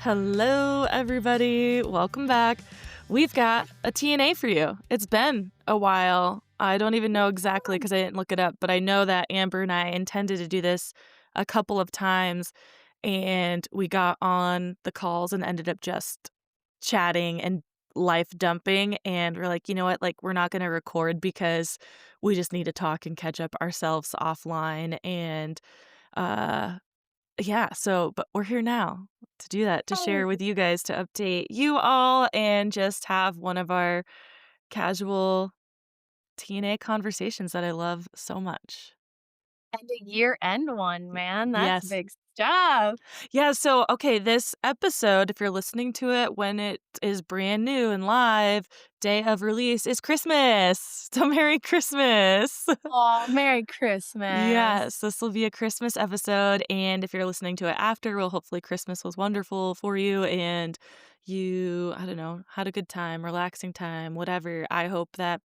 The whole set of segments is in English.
Hello, everybody. Welcome back. We've got a TNA for you. It's been a while. I don't even know exactly because I didn't look it up, but I know that Amber and I intended to do this a couple of times, and we got on the calls and ended up just chatting and life dumping. And we're like, you know what? Like, we're not going to record because we just need to talk and catch up ourselves offline. And uh, but we're here now to do that, to Oh, share with you guys, to update you all, and just have one of our casual TNA conversations that I love so much. and a year-end one, man, that's Yes. big stuff. Yeah, so, okay, this episode, if you're listening to it when it is brand new and live, day of release is Christmas! So Merry Christmas! Oh, Merry Christmas. Yes, this will be a Christmas episode, and if you're listening to it after, well, hopefully Christmas was wonderful for you and you, I don't know, had a good time, relaxing time, whatever. I hope that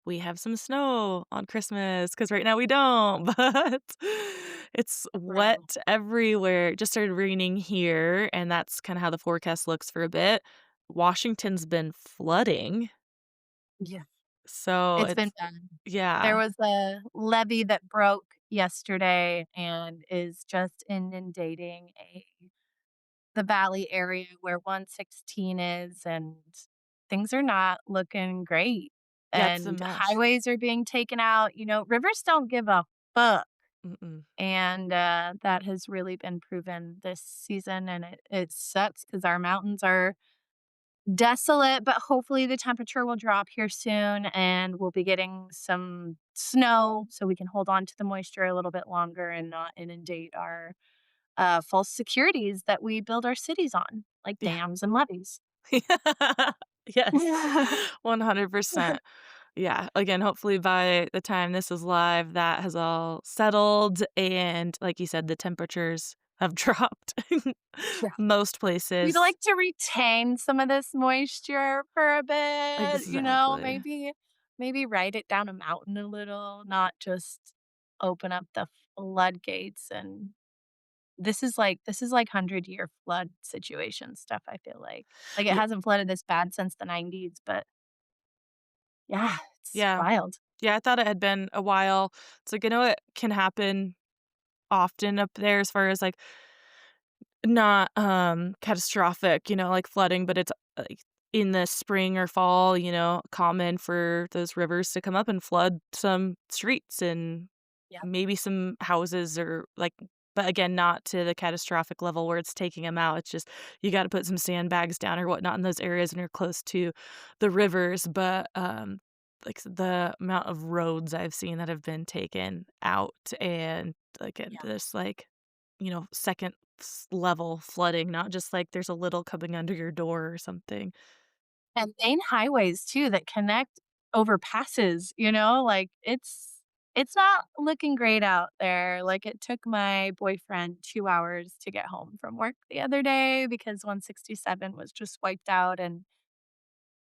we have some snow on Christmas because right now we don't, but it's Bro. wet everywhere. It just started raining here, and that's kinda how the forecast looks for a bit. Washington's been flooding, Yeah. so It's it's been bad. There yeah. was a levee that broke yesterday and is just inundating the valley area where 116 is, and things are not looking great, Yeah, it's a and mess. highways are being taken out, rivers don't give a fuck. Mm-mm. And, that has really been proven this season, and it sucks because our mountains are desolate, but hopefully the temperature will drop here soon, and we'll be getting some snow so we can hold on to the moisture a little bit longer and not inundate our, false securities that we build our cities on, like Yeah. dams and levees. Yes, 100%. Yeah, again, hopefully by the time this is live, that has all settled, and like you said, the temperatures have dropped in Yeah. most We'd places. like to retain some of this moisture for a bit, Exactly. maybe ride it down a mountain a little, not just open up the floodgates, and this is like 100-year flood situation stuff, I feel like. Like, it Ye hasn't flooded this bad since the '90s, but yeah, it's yeah. wild. Yeah, I thought it had been a while. It's like, I know it can happen often up there as far as, like, not, catastrophic, like flooding, but it's, like, in the spring or fall, common for those rivers to come up and flood some streets and Yep, maybe some houses or, like, but again, not to the catastrophic level where it's taking them out. It's just you gotta put some sandbags down or whatnot in those areas when you're close to the rivers, but, like, the amount of roads I've seen that have been taken out and, like, yeah. this, like, 2nd level flooding, not just, like, there's a little coming under your door or something. And main highways too that connect overpasses, like, it's not looking great out there. Like, it took my boyfriend 2 hours to get home from work the other day because 167 was just wiped out,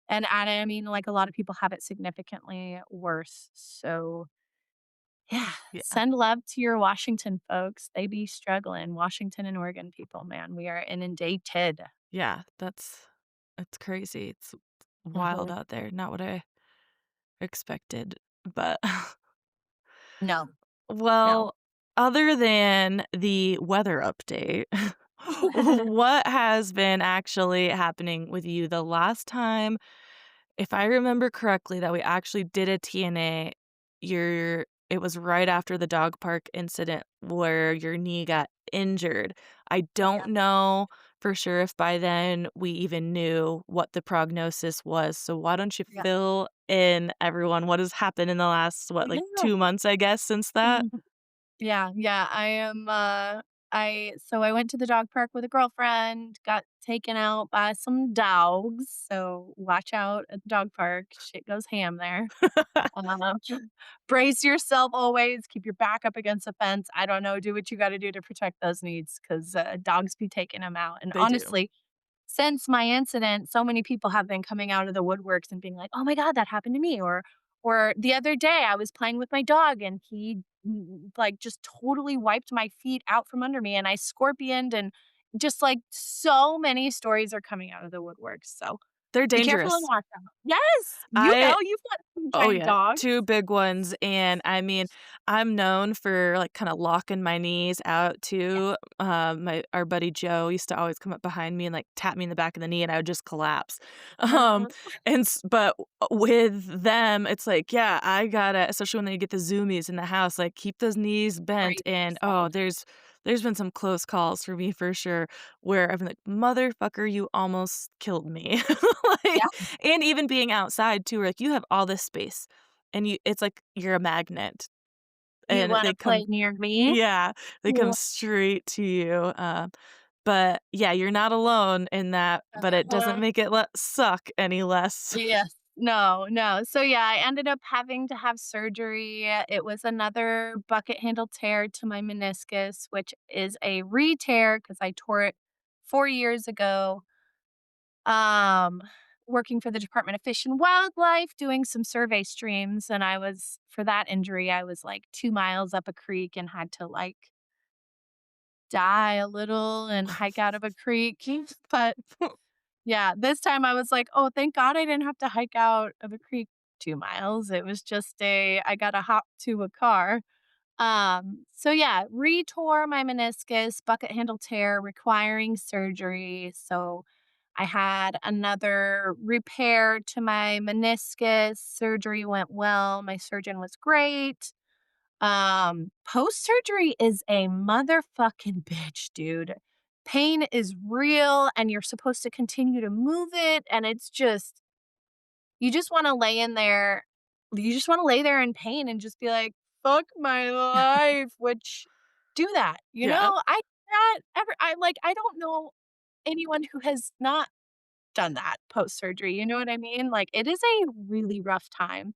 I mean, like, a lot of people have it significantly worse. So, yeah, Yeah. send love to your Washington folks. They be struggling. Washington and Oregon people, man, we are inundated. Yeah, it's crazy. It's wild Mhm. out there, not what I expected, but No, no. well, other than the weather update, what has been actually happening with you? The last time, if I remember correctly, that we actually did a TNA, it was right after the dog park incident where your knee got injured. I don't Yep, know for sure if by then we even knew what the prognosis was. So why don't you yep. fill in everyone what has happened in the last, what, like 2 months, I guess, since that? Yeah, yeah, I am, I went to the dog park with a girlfriend, got taken out by some dogs, so watch out at the dog park, shit goes ham there. Um, brace yourself always, keep your back up against the fence, I don't know, do what you gotta do to protect those needs 'cause, dogs be taking them out, and They do. honestly, since my incident, so many people have been coming out of the woodworks and being like, "Oh my god, that happened to me," or the other day, I was playing with my dog and he, like, just totally wiped my feet out from under me, and I scorpioned and just, like, so many stories are coming out of the woodworks, so They're be careful and dangerous. watch out. Yes! I You've got some Oh, giant yeah, dogs. 2 big ones, and I mean, I'm known for, like, kinda locking my knees out Yes. too. My our buddy Joe used to always come up behind me and, like, tap me in the back of the knee, and I would just collapse. Um, Uh-huh. and s but with them, it's like, yeah, I gotta especially when they get the zoomies in the house, like, keep those knees bent, Brace and, oh, yourself. there's been some close calls for me for sure, where I've been like, "Motherfucker, you almost killed me." Like, Yeah. and even being outside too, where, like, you have all this space, and it's like you're a magnet, You and wanna they play come near me? yeah, they come Yeah. straight to you, but, yeah, you're not alone in that, but it doesn't Uh-huh. make it suck any less. Yes. No, no. So, yeah, I ended up having to have surgery. It was another bucket handle tear to my meniscus, which is a re-tear because I tore it 4 years ago, um, working for the Department of Fish and Wildlife, doing some survey streams, and I was for that injury, I was, like, 2 miles up a creek and had to, like, die a little and hike out of a creek, but yeah, this time I was like, "Oh, thank God I didn't have to hike out of a creek 2 miles." It was just I gotta hop to a car. So yeah, retore my meniscus, bucket handle tear requiring surgery. So I had another repair to my meniscus. Surgery went well. My surgeon was great. Post-surgery is a motherfucking bitch, dude. Pain is real and you're supposed to continue to move it, and it's just you just wanna lay in there you just wanna lay there in pain and just be like, "Fuck my life," which do that, you Yeah. know? I not ever I don't know anyone who has not done that post-surgery, you know what I mean? Like, it is a really rough time.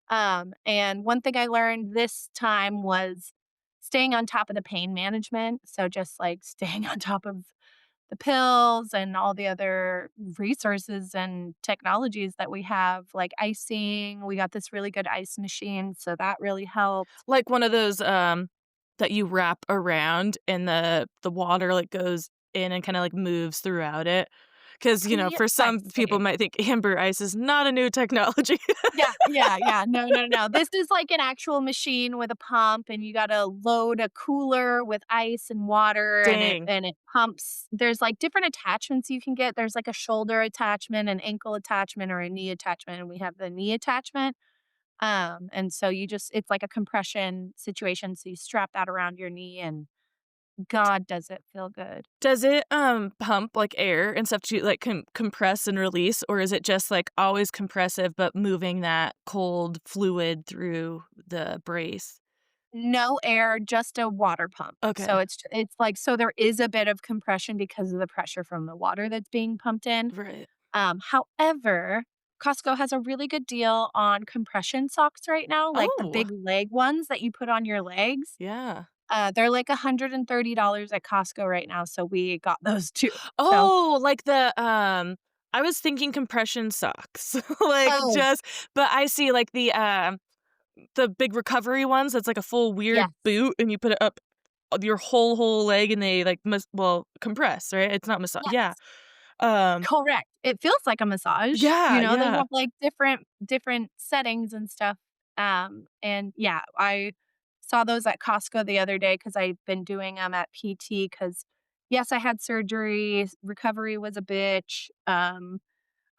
And one thing I learned this time was staying on top of the pain management, so just, like, staying on top of the pills and all the other resources and technologies that we have, like icing. We got this really good ice machine, so that really helped. Like one of those, that you wrap around and the water, like, goes in and kinda, like, moves throughout it. Because for some people Precisely. might think amber ice is not a new technology. Yeah, yeah, yeah. No, no, no. This is like an actual machine with a pump, and you gotta load a cooler with ice and water, and it Dang. and it pumps. There's, like, different attachments you can get. There's, like, a shoulder attachment, an ankle attachment, or a knee attachment, and we have the knee attachment. And so you just it's like a compression situation, so you strap that around your knee, and god, does it feel good. Does it, pump, like, air and stuff to, like, compress and release, or is it just, like, always compressive, but moving that cold fluid through the brace? No air, just a water pump. So Okay. it's like so there is a bit of compression because of the pressure from the water that's being pumped in. Right. However, Costco has a really good deal on compression socks right now, like the Oh, big leg ones that you put on your legs. yeah. They're like $130 at Costco right now, so we got those too. So Oh, like I was thinking compression socks, like, oh, but I see, like, the big recovery ones that's like a full weird yes. boot, and you put it up your whole leg, and they, like, compress, right? It's not yeah. Yes. Um, Correct. It feels like a massage, you yeah, know, they yeah. have, like, different settings and stuff, and yeah, I saw those at Costco the other day because 'cause I've been doing them at PT. Because yes, I had surgery, recovery was a bitch,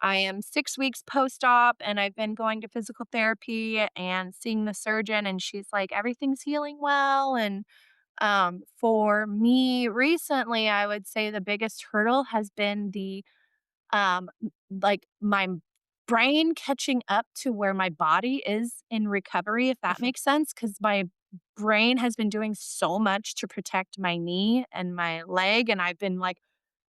I am 6 weeks post-op, and I've been going to physical therapy and seeing the surgeon, and she's like, "Everything's healing well," and, for me recently, I would say the biggest hurdle has been like, my brain catching up to where my body is in recovery, if that Uh-huh. makes sense, because my brain has been doing so much to protect my knee and my leg, and I've been, like,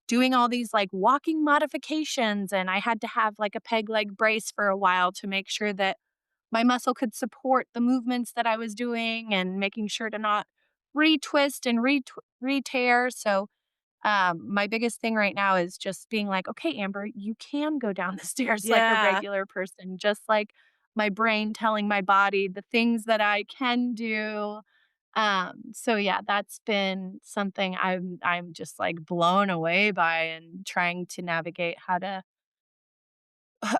doing all these, like, walking modifications, and I had to have, like, a peg leg brace for a while to make sure that my muscle could support the movements that I was doing and making sure to not retwist and re-tear, so my biggest thing right now is just being like, "Okay, Amber, you can go down the stairs like a Yeah. regular person," just like my brain telling my body the things that I can do. So yeah, that's been something I'm just, like, blown away by and trying to navigate how to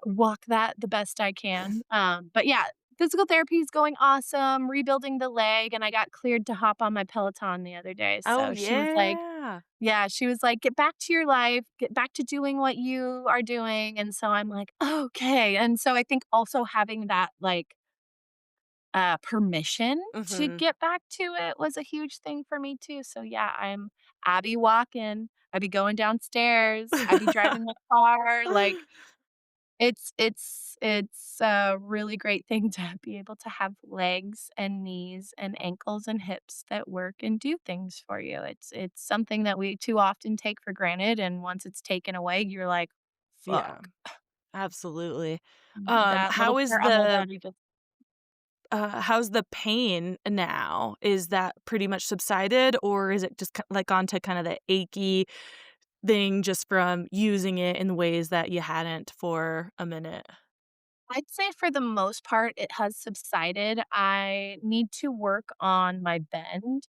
walk that the best I can. But yeah, physical therapy is going awesome, rebuilding the leg, and I got cleared to hop on my Peloton the other day. Oh, So she was like, yeah. yeah, she was like, "Get back to your life, get back to doing what you are doing." And so I'm like, "Okay." And so I think also having that, like, permission to Mhm. get back to it was a huge thing for me too. So yeah, I be walking, I be going downstairs, I be driving my car, like, it's a really great thing to be able to have legs and knees and ankles and hips that work and do things for you. It's something that we too often take for granted, and once it's taken away, you're like, Yeah, "Fuck." absolutely. That little part on my body just How's the pain now? Is that pretty much subsided, or is it just like onto kind of the achy thing just from using it in ways that you hadn't for a minute? I'd say for the most part, it has subsided. I need to work on my bend.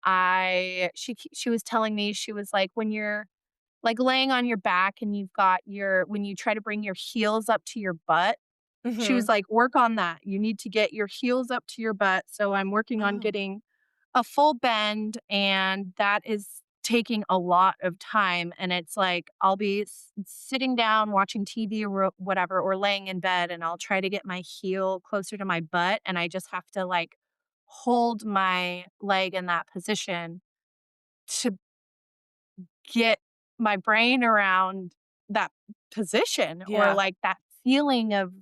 I she was telling me, she was like, "When you're, like, laying on your back and you've got your when you try to bring your heels up to your butt," she was Mhm. like, "Work on that. You need to get your heels up to your butt." So I'm working on Oh, getting a full bend, and that is taking a lot of time, and it's like I'll be sitting down watching TV or whatever, or laying in bed, and I'll try to get my heel closer to my butt, and I just have to, like, hold my leg in that position to get my brain around that position, or, yeah. like, that feeling of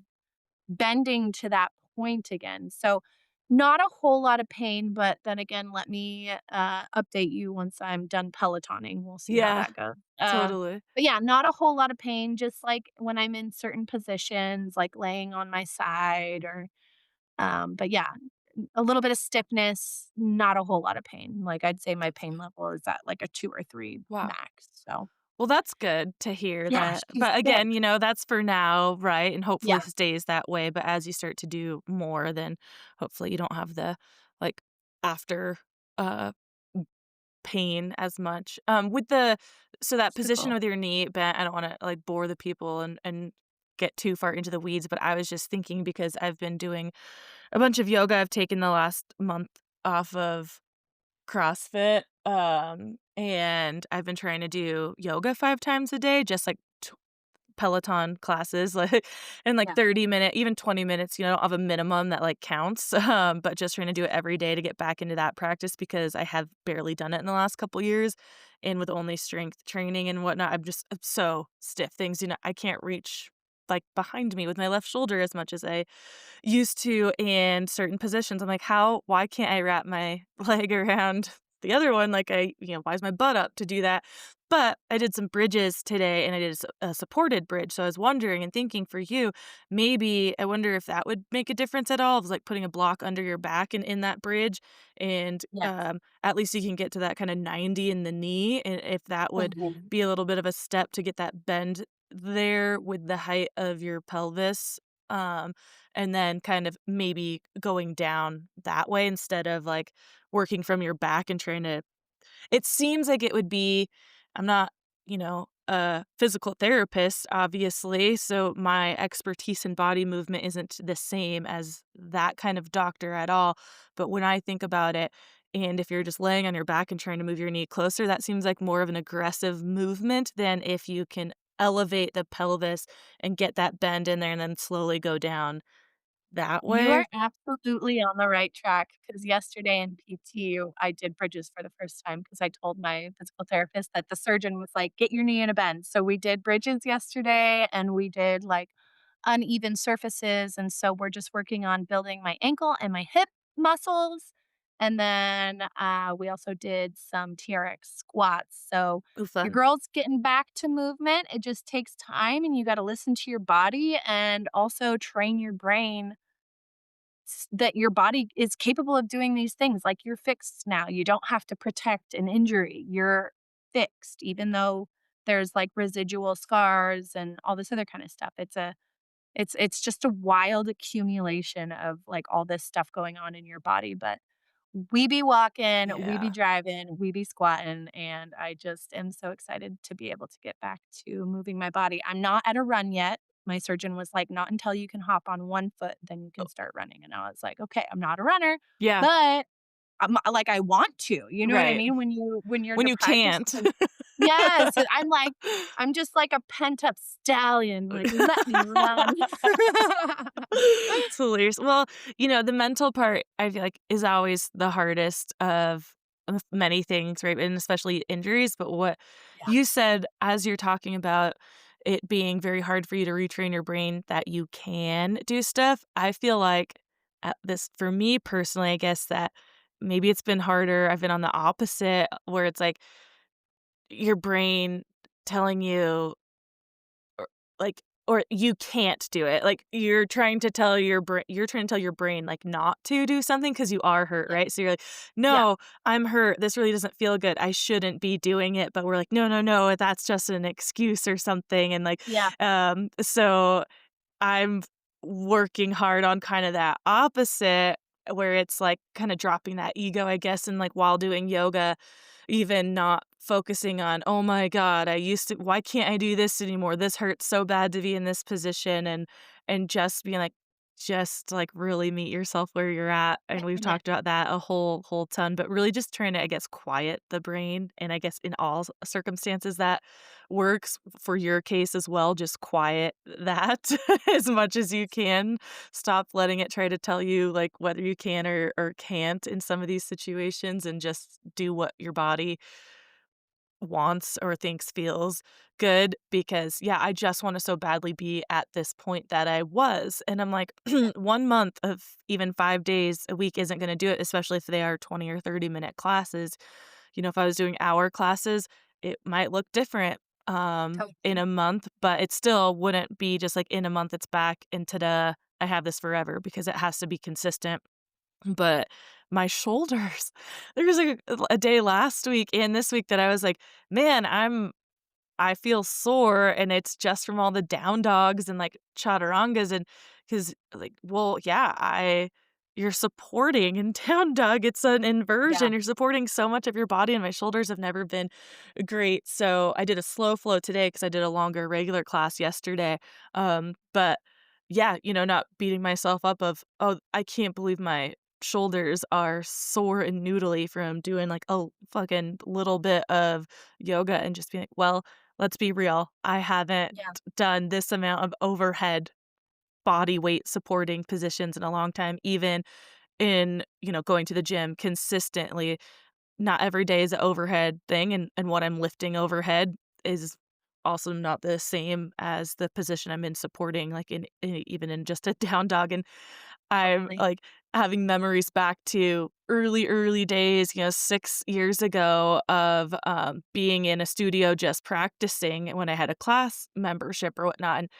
bending to that point again. So, not a whole lot of pain, but then again, let me, update you once I'm done Pelotoning. We'll see how Yeah, that goes. totally. But yeah, not a whole lot of pain, just, like, when I'm in certain positions, like laying on my side, or, but yeah, a little bit of stiffness, not a whole lot of pain. Like, I'd say my pain level is at, like, a 2 or 3 Wow. max, so Well, that's good to hear yeah, that. she's But sick. again, that's for now, right? And hopefully Yeah, stays that way. But as you start to do more, then hopefully you don't have the like after uh pain as much. With the so that it's the position goal. with your knee bent, I don't want to like bore the people and get too far into the weeds, but I was just thinking because I've been doing a bunch of yoga. I've taken the last month off of CrossFit, and I've been trying to do yoga 5 times a day, just like Peloton classes, like, in, like, Yeah, 30-minute, even 20 minutes, of a minimum that, like, counts, but just trying to do it every day to get back into that practice because I have barely done it in the last couple years, and with only strength training and whatnot, I'm so stiff. Things, I can't reach, like, behind me with my left shoulder as much as I used to in certain positions. I'm like, why can't I wrap my leg around the other one? Like why is my butt up to do that? But I did some bridges today and I did a supported bridge. So I was wondering and thinking for you, maybe I wonder if that would make a difference at all. Of like putting a block under your back and in that bridge. And yes. at least you can get to that kind of 90 in the knee. And if that would Mhm. be a little bit of a step to get that bend there with the height of your pelvis. And then kind of maybe going down that way instead of, like, working from your back and trying to it seems like it would be I'm not, a physical therapist, obviously, so my expertise in body movement isn't the same as that kind of doctor at all, but when I think about it, and if you're just laying on your back and trying to move your knee closer, that seems like more of an aggressive movement than if you can elevate the pelvis and get that bend in there and then slowly go down that You are way. absolutely on the right track, because yesterday in PT, I did bridges for the first time because I told my physical therapist that the surgeon was like, "Get your knee in a bend." So we did bridges yesterday, and we did, like, uneven surfaces, and so we're just working on building my ankle and my hip muscles, and then, we also did some TRX squats. So Ooh, your fun. girl's getting back to movement. It just takes time, and you gotta listen to your body and also train your brain that your body is capable of doing these things. Like, you're fixed now. You don't have to protect an injury. You're fixed, even though there's, like, residual scars and all this other kind of stuff. It's just a wild accumulation of, like, all this stuff going on in your body. But we be walking, we be Yeah. driving, we be squatting, and I just am so excited to be able to get back to moving my body. I'm not at a run yet. My surgeon was like, "Not until you can hop on one foot, then you can start running." And I was like, "Okay, I'm not a runner, Yeah, but I'm like, I want to." You know what I right. mean? When you're When you deprived of can't. something. Yes, I'm like, I'm just like a pent-up stallion, like, "Let me run." It's hilarious. Well, the mental part, I feel like, is always the hardest of many things, right? And especially injuries. But what Yeah, you said as you're talking about it being very hard for you to retrain your brain that you can do stuff, I feel like this, for me personally, I guess that maybe it's been harder. I've been on the opposite where it's like your brain telling you or or you can't do it. Like, you're trying to tell your brain, like, not to do something because you are hurt, yeah, right? So you're like, yeah, "No, I'm hurt. This really doesn't feel good. I shouldn't be doing it." But we're like, "No, no, no, that's just an excuse or something." And, like, yeah, so I'm working hard on kinda that opposite where it's, like, kinda dropping that ego, I guess, and, like, while doing yoga, even not focusing on, "Oh my god, I used to why can't I do this anymore? This hurts so bad to be in this position," and just being like, just, like, really meet yourself where you're at, and we've yeah, talked about that a whole ton, but really just trying to, I guess, quiet the brain, and I guess in all circumstances that works for your case as well, just quiet that as much as you can. Stop letting it try to tell you, like, whether you can or can't in some of these situations, and just do what your body wants or thinks feels good because, yeah, I just wanna so badly be at this point that I was, and I'm like, yeah, 1 month of even 5 days a week isn't gonna do it, especially if they are 20 or 30-minute classes. If I was doing hour classes, it might look different, in totally. a month, but it still wouldn't be just like in a month it's back and ta-da, I have this forever because it has to be consistent. But my shoulders, there was a day last week and this week that I was like, "Man, I feel sore," and it's just from all the down dogs and, like, chaturangas and because like, well, yeah, I you're supporting in down dog, it's an Yeah, inversion, you're supporting so much of your body, and my shoulders have never been great, so I did a slow flow today because I did a longer regular class yesterday, but yeah, not beating myself up of, "Oh, I can't believe my shoulders are sore and noodly from doing, like, a fucking little bit of yoga," and just being like, "Well, let's be real, I haven't yeah, done this amount of overhead body weight supporting positions in a long time, even in, going to the gym consistently. Not every day is an overhead thing, and what I'm lifting overhead is also not the same as the position I'm in supporting, like, even in just a down dog, and I'm, totally. like, having memories back to early, early days, 6 years ago of, being in a studio just practicing when I had a class membership or whatnot, and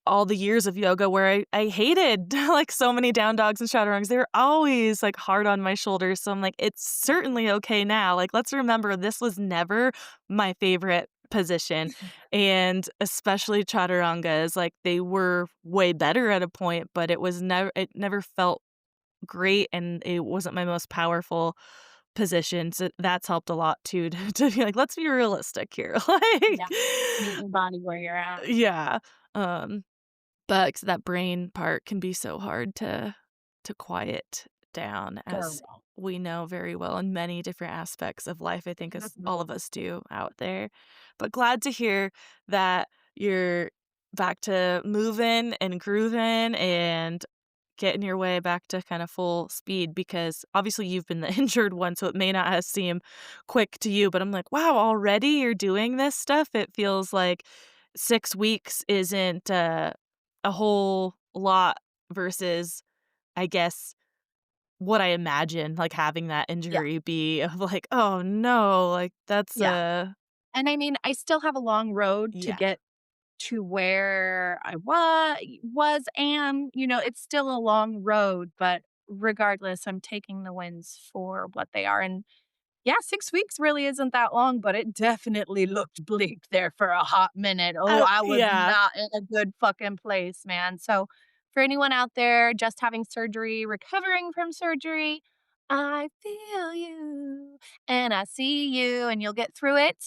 all the years of yoga where I hated, like, so many down dogs and chaturangas. They were always, like, hard on my shoulders, so I'm like, "It's certainly okay now." Like, let's remember this was never my favorite position, and especially chaturangas, like, they were way better at a point, but it never felt great, and it wasn't my most powerful position, so that's helped a lot too to be like, "Let's be realistic here." Like Yeah, meet your body where you're at. yeah, um but 'cause that brain part can be so hard to quiet down, as Girl. we know very well in many different aspects of life, I think, as all Mhm. of us do out there. But glad to hear that you're back to moving and grooving and getting your way back to kind of full speed because obviously you've been the injured one, so it may not have seemed quick to you, but I'm like, wow, already you're doing this stuff. It feels like 6 weeks isn't a whole lot versus, I guess, what I imagine like having that Yeah, injury be of like, oh no, like that's yeah, and I mean, I still have a long road to yeah. get to where I am, it's still a long road, but regardless, I'm taking the wins for what they are, and yeah, 6 weeks really isn't that long, but it definitely looked bleak there for a hot minute. Oh, I was Yeah. not in a good fucking place, man. So, for anyone out there just having surgery, recovering from surgery, I feel you and I see you, and you'll get through it.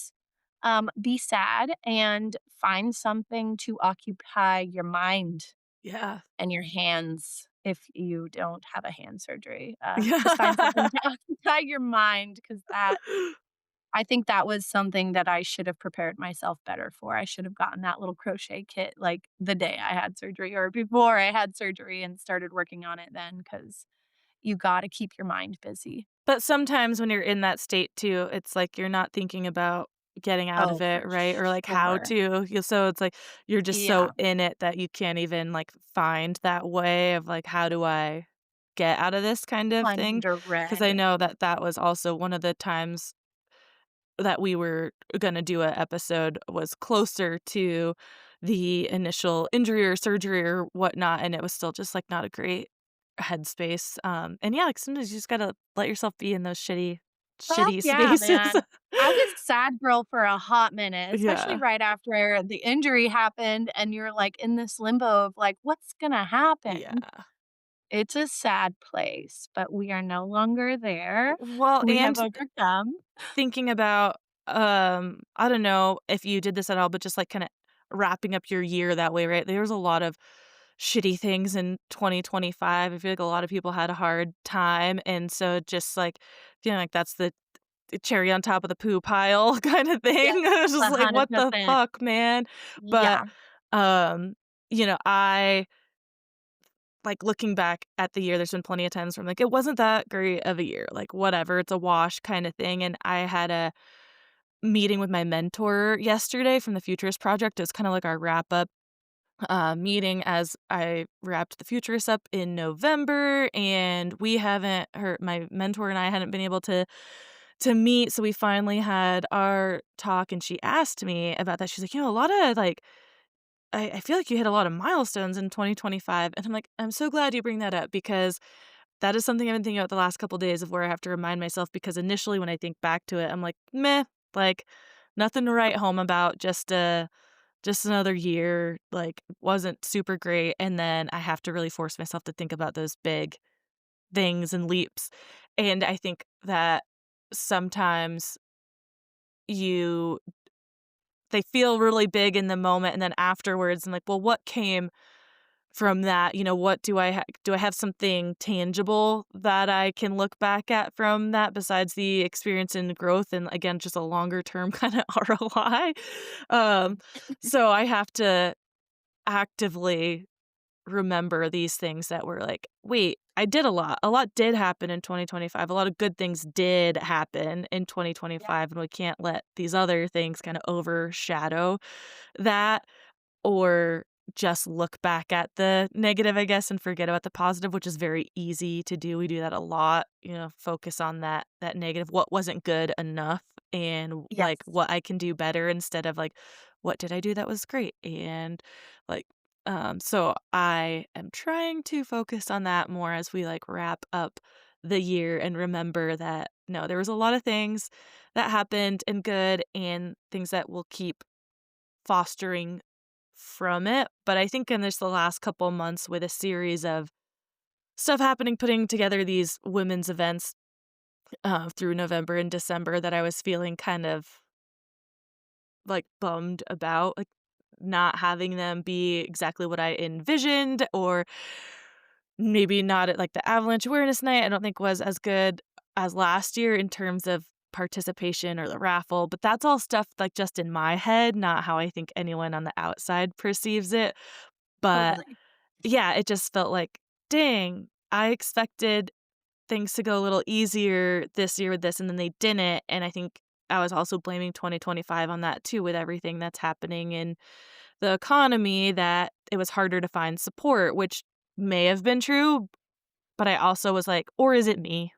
Be sad and find something to occupy your mind Yeah. and your hands if you don't have a hand surgery. Just find something Yeah. to occupy your mind because that I think that was something that I should have prepared myself better for. I should have gotten that little crochet kit, like, the day I had surgery or before I had surgery and started working on it then, because you gotta keep your mind busy. But sometimes when you're in that state too, it's like you're not thinking about getting out of Oh, it, for right? Or like how sure. to. So it's like you're just so Yeah, in it that you can't even like find that way of like, how do I get out of this kind of thing? Because I 100. know that that was also one of the times that we were gonna do a episode was closer to the initial injury or surgery or whatnot, and it was still just, like, not a great headspace, and yeah, like, sometimes you just gotta let yourself be in those Fuck shitty yeah, spaces. man. I was sad girl for a hot minute, especially Yeah. right after the injury happened and you're, like, in this limbo of, like, "What's gonna happen?" Yeah. It's a sad place, but we are no longer there. Well, We have and overcome. thinking about, I don't know if you did this at all, but just, like, kinda wrapping up your year that way, right? There was a lot of shitty things in 2025. I feel like a lot of people had a hard time, and so just, like, feeling like that's the cherry on top of the poo pile kinda thing. Yes, I was just like, "What the 100%. fuck, man?" But, Yeah, um, I like, looking back at the year, there's been plenty of times where I'm like, "It wasn't that great of a year." Like, whatever, it's a wash kinda thing, and I had a meeting with my mentor yesterday from the Futurist Project. It was kinda like our wrap-up, meeting as I wrapped the Futurists up in November, and we haven't my mentor and I hadn't been able to meet, so we finally had our talk, and she asked me about that. She's like, a lot of, like, I feel like you hit a lot of milestones in 2025, and I'm like, "I'm so glad you bring that up because that is something I've been thinking about the last couple days of where I have to remind myself because initially when I think back to it, I'm like, "Meh, like, nothing to write home about, just another year, like, wasn't super great," and then I have to really force myself to think about those big things and leaps, and I think that sometimes you they feel really big in the moment, and then afterwards, I'm like, "Well, what came from that?" What do I have something tangible that I can look back at from that besides the experience and growth and, again, just a longer term kinda ROI? Um, so I have to actively remember these things that were like, "Wait, I did a lot. A lot did happen in 2025. A lot of good things did happen in yeah, 2025, and we can't let these other things kinda overshadow that." Or just look back at the negative, I guess, and forget about the positive, which is very easy to do. We do that a lot, focus on that negative, what wasn't good enough, and like yes, what I can do better instead of like, what did I do that was great? And like, so I am trying to focus on that more as we like wrap up the year and remember that no, there was a lot of things that happened and good and things that will keep fostering from it, but I think in this the last couple months with a series of stuff happening, putting together these women's events, through November and December that I was feeling kind of, like, bummed about, like, not having them be exactly what I envisioned or maybe not at, like, the Avalanche Awareness Night, I don't think was as good as last year in terms of participation or the raffle, but that's all stuff, like, just in my head, not how I think anyone on the outside perceives it, but totally. yeah, it just felt like, "Dang, I expected things to go a little easier this year with this, and then they didn't," and I think I was also blaming 2025 on that too with everything that's happening in the economy, that it was harder to find support, which may have been true, but I also was like, "Or is it me?"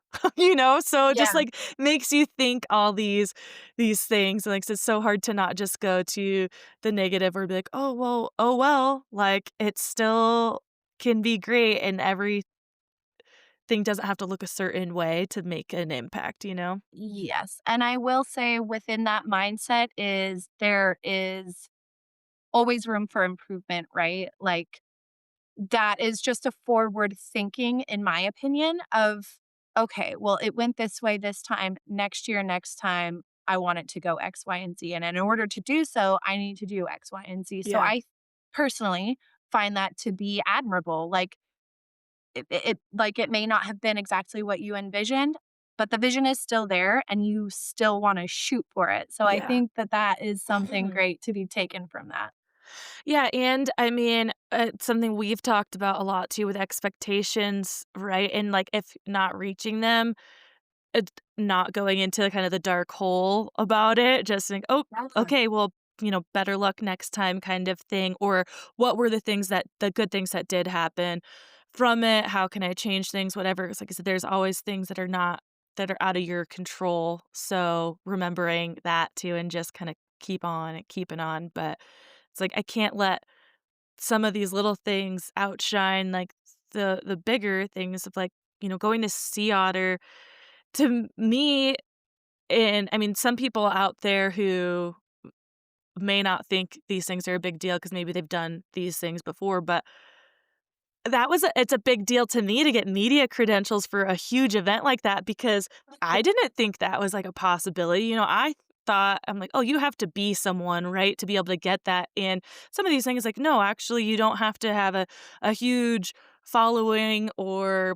So it just, Yeah. like, makes you think all these things, like, it's so hard to not just go to the negative or be like, oh, well," like, it still can be great, and everything doesn't have to look a certain way to make an impact, you know? Yes, and I will say within that mindset is there is always room for improvement, right? Like, that is just a forward thinking, in my opinion, of okay, well, it went this way this time. Next year, next time, I want it to go X, Y, and Z. And in order to do so, I need to do X, Y, and Z. So Yeah. I personally find that to be admirable. Like like it may not have been exactly what you envisioned, but the vision is still there and you still want to shoot for it. So I Yeah. think that that is something great to be taken from that. Yeah, and I mean, it's something we've talked about a lot too with expectations, right? And, like, if not reaching them, not going into kind of the dark hole about it, just think, "Oh, Yeah. okay, well, better luck next time," kind of thing, or what were the good things that did happen from it? How can I change things? Whatever. It's like I said, there's always things that are out of your control, so remembering that too and just kinda keep on and keeping on, but it's like I can't let some of these little things outshine, like, the bigger things of, like, going to sea otter to me. And I mean, some people out there who may not think these things are a big deal because maybe they've done these things before, but it's a big deal to me to get media credentials for a huge event like that because I didn't think that was, like, a possibility. I thought I'm like, "Oh, you have to be someone, right, to be able to get that," and some of these things, like, no, actually, you don't have to have a huge following or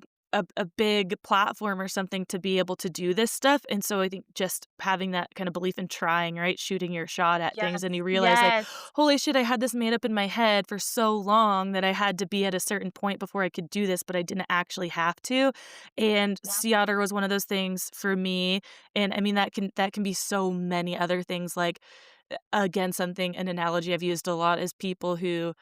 a big platform or something to be able to do this stuff, and so I think just having that kind of belief in trying, right, shooting your shot at things, Yes. and you realize, like, Yes. "Holy shit, I had this made up in my head for so long that I had to be at a certain point before I could do this, but I didn't actually have to," and Yeah. sea otter was one of those things for me, and I mean, that can be so many other things, like, again, an analogy I've used a lot is people who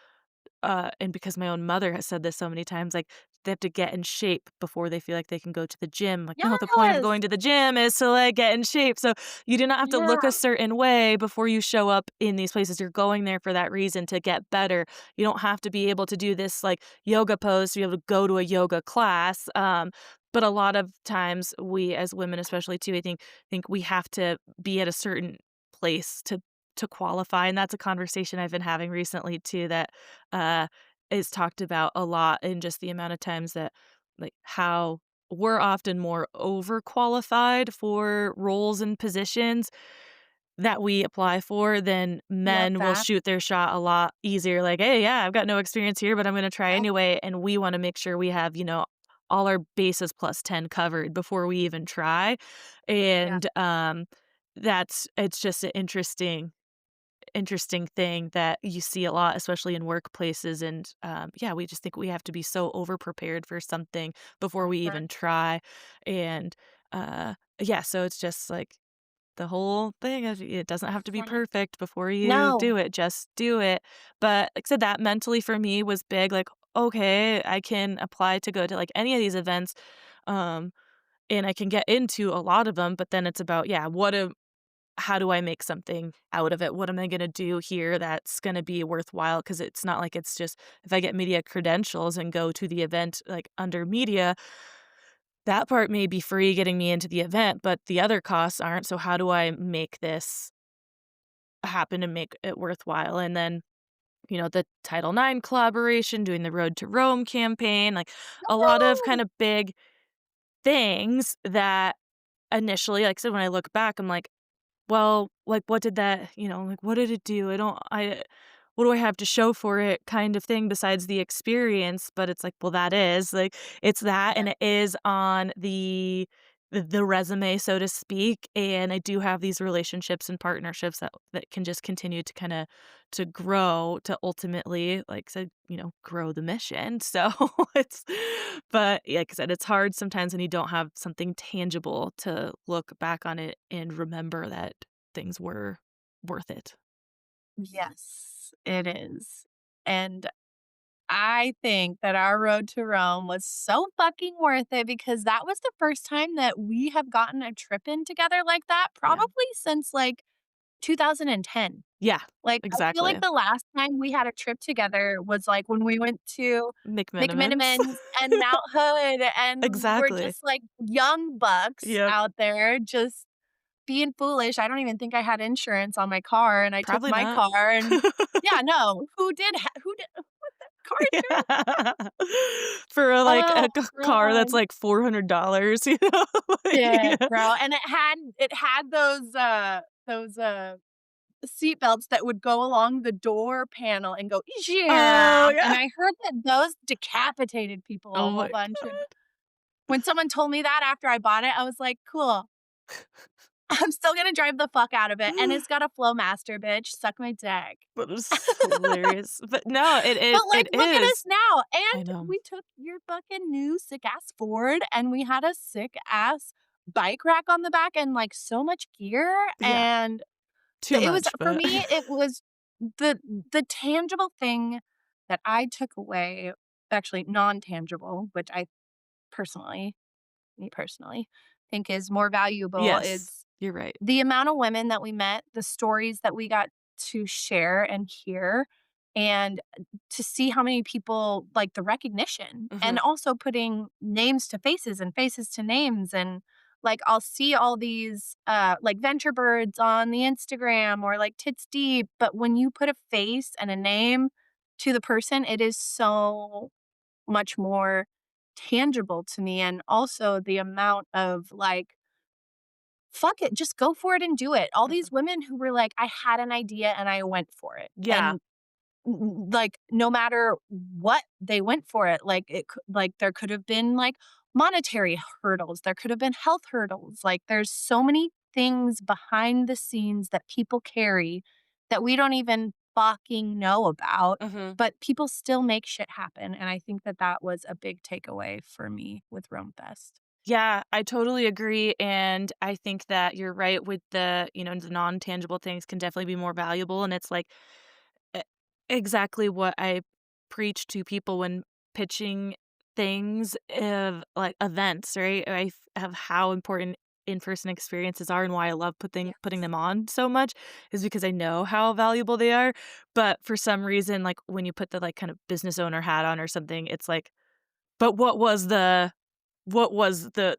and because my own mother has said this so many times, like, they have to get in shape before they feel like they can go to the gym. Like, no, the point of Yes. going to the gym is to, like, get in shape. So you do not have to look a Yeah. certain way before you show up in these places. You're going there for that reason to get better. You don't have to be able to do this, like, yoga pose to be able to go to a yoga class. But a lot of times we as women especially too, I think we have to be at a certain place to qualify, and that's a conversation I've been having recently too that uh, is talked about a lot in just the amount of times that, like, how we're often more overqualified for roles and positions that we apply for than Love men will that. shoot their shot a lot easier. Like, hey, yeah, I've got no experience here, but I'm going to try Yeah. anyway. And we want to make sure we have, all our bases plus 10 covered before we even try. Yeah. And it's just an interesting thing that you see a lot, especially in workplaces. And yeah, we just think we have to be so over prepared for something before we For even try. And yeah, so it's just like the whole thing of it doesn't have to be for perfect before you No. do it, just do it. But like I said, that mentally for me was big. Like, okay, I can apply to go to like any of these events. Um, and I can get into a lot of them, but then it's about, yeah, how do I make something out of it? What am I gonna do here that's gonna be worthwhile? Because it's not like it's just if I get media credentials and go to the event, like, under media, that part may be free getting me into the event, but the other costs aren't, so how do I make this happen and make it worthwhile? And then, the Title IX collaboration, doing the Road to Rome campaign, like, a lot of kind Woo! of big things that initially, like I said, when I look back, I'm like, well, like, what did that like, what did it do? What do I have to show for it kind of thing besides the experience? But it's like, well, that is, like, it's that Yeah. and it is on the resume, so to speak, and I do have these relationships and partnerships that can just continue to kinda to grow to ultimately, like I said, grow the mission. So, it's but like I said, it's hard sometimes when you don't have something tangible to look back on it and remember that things were worth it. Yes, it is. And I think that our road to Rome was so fucking worth it because that was the first time that we have gotten a trip in together like that, Yeah. probably since like 2010. Yeah, Like, I feel like exactly. the last time we had a trip together was, like, when we went to McMenamins. McMenamins and Mount Hood, and we're Exactly. just, like, young bucks Yep. out there just being foolish. I don't even think I had insurance on my car, and I took Probably my not. car and yeah, no. Who did? charger. Yeah. For, like, Oh a c car that's, god. like, $400, you know? Like, Shit, yeah. bro, and it had those, seat belts that would go along the door panel and go, Oh, and yeah. I heard that those decapitated people a Oh whole my bunch, and god. when someone told me that after I bought it, I was like, "Cool, I'm still gonna drive the fuck out of it, and it's got a Flowmaster, bitch, suck my dick." That is hilarious. But no, it But, it like, it look at is. us now, I and know. we took your fucking new sick-ass Ford, and we had a sick-ass bike rack on the back and, like, so much gear, Yeah, and too it was much, for but me, it was the the tangible thing that I took away, actually non-tangible, which I personally me personally, think is more valuable yes, is you're right. the amount of women that we met, the stories that we got to share and hear, and to see how many people like the recognition and Mhm. also putting names to faces and faces to names. And like, I'll see all these like venture birds on the Instagram or like tits deep. But when you put a face and a name to the person, it is so much more tangible to me. And also the amount of like, fuck it, just go for it and do it. All Mhm. these women who were like, I had an idea and I went for it. Yeah. And like no matter what, they went for it. Like like there could have been like monetary hurdles, there could have been health hurdles. Like there's so many things behind the scenes that people carry that we don't even fucking know about, Mhm. but people still make shit happen. And I think that that was a big takeaway for me with Rome Fest. Yeah, I totally agree, and I think that you're right with the non-tangible things can definitely be more valuable, and it's like, e exactly what I preach to people when pitching things of, like, events, right? Of how important in-person experiences are and why I love putting Yes. them on so much is because I know how valuable they are, but for some reason, like, when you put the, like, kind of business owner hat on or something, it's like, "But what was the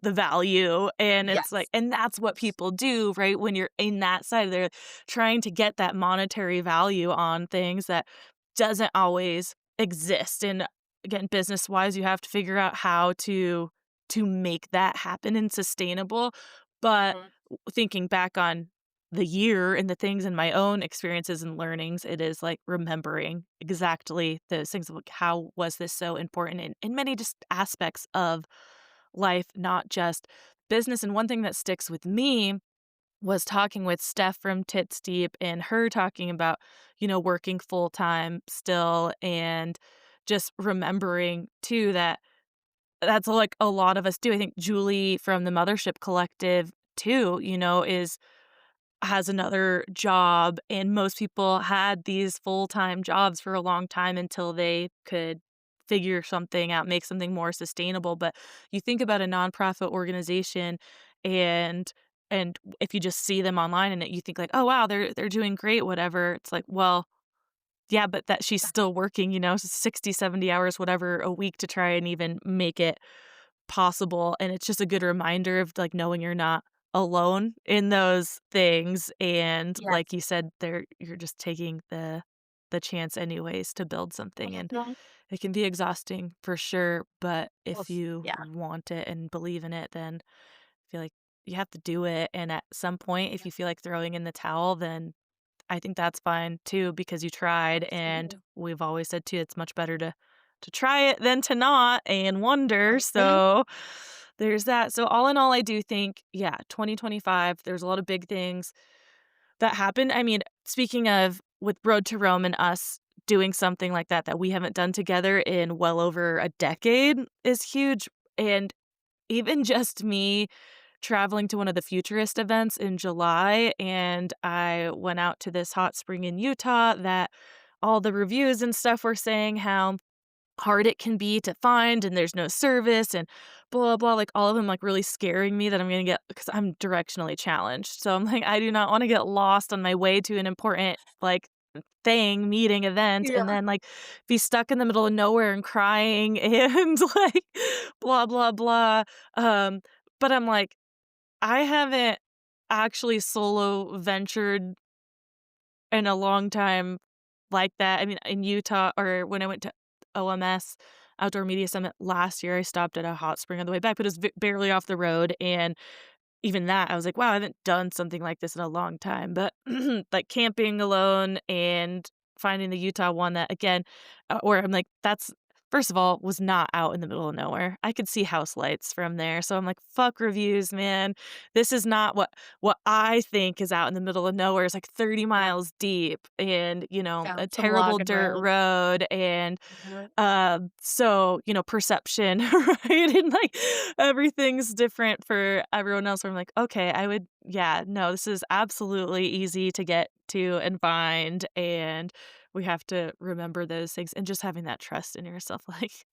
value?" And it's like Yes. and that's what people do, right? When you're in that side, they're trying to get that monetary value on things that doesn't always exist. And again, business-wise, you have to figure out how to make that happen and sustainable. But Mhm. thinking back on the year and the things in my own experiences and learnings, it is like remembering exactly those things of like how was this so important in many just aspects of life, not just business. And one thing that sticks with me was talking with Steph from Tits Deep and her talking about working full time still and just remembering too that that's like a lot of us do. I think Julie from the Mothership Collective too is has another job, and most people had these full-time jobs for a long time until they could figure something out, make something more sustainable. But you think about a nonprofit organization and if you just see them online and you think like, "Oh, wow, they're doing great," whatever. It's like, well, yeah, but that she's still working 60, 70 hours, whatever, a week to try and even make it possible, and it's just a good reminder of, like, knowing you're not alone in those things, and Yes. like you said, there you're just taking the chance anyways to build something, and Mhm. it can be exhausting for sure, but if Oof. you Yeah. want it and believe in it, then I feel like you have to do it, and at some point, if Yeah. you feel like throwing in the towel, then I think that's fine too because you tried, and Absolutely. we've always said too it's much better to try it than to not and wonder, Mhm. so there's that. So all in all, I do think, yeah, 2025, there's a lot of big things that happened. I mean, speaking of with Road to Rome and us doing something like that we haven't done together in well over a decade is huge, and even just me traveling to one of the Futurist events in July, and I went out to this hot spring in Utah that all the reviews and stuff were saying how hard it can be to find and there's no service and blah, blah, blah, like, all of them, like, really scaring me that I'm gonna get because I'm directionally challenged. So I'm like, I do not wanna get lost on my way to an important, like, meeting, event, and Yeah. then, like, be stuck in the middle of nowhere and crying and, like, blah, blah, blah. Um, but I'm like, I haven't actually solo ventured in a long time like that. I mean, in Utah or when I went to OMS, Outdoor Media Summit last year, I stopped at a hot spring on the way back, but it was barely off the road, and even that, I was like, "Wow, I haven't done something like this in a long time." But, like, camping alone and finding the Utah one that, again, where I'm like, that's first of all, was not out in the middle of nowhere. I could see house lights from there, so I'm like, "Fuck reviews, man. This is not what I think is out in the middle of nowhere. It's, like, 30 Yeah, miles deep and, a down some terrible logging dirt road. road and Mhm. so, perception, right? And like everything's different for everyone else. Where I'm like, okay, yeah, no, this is absolutely easy to get to and find. And we have to remember those things and just having that trust in yourself, like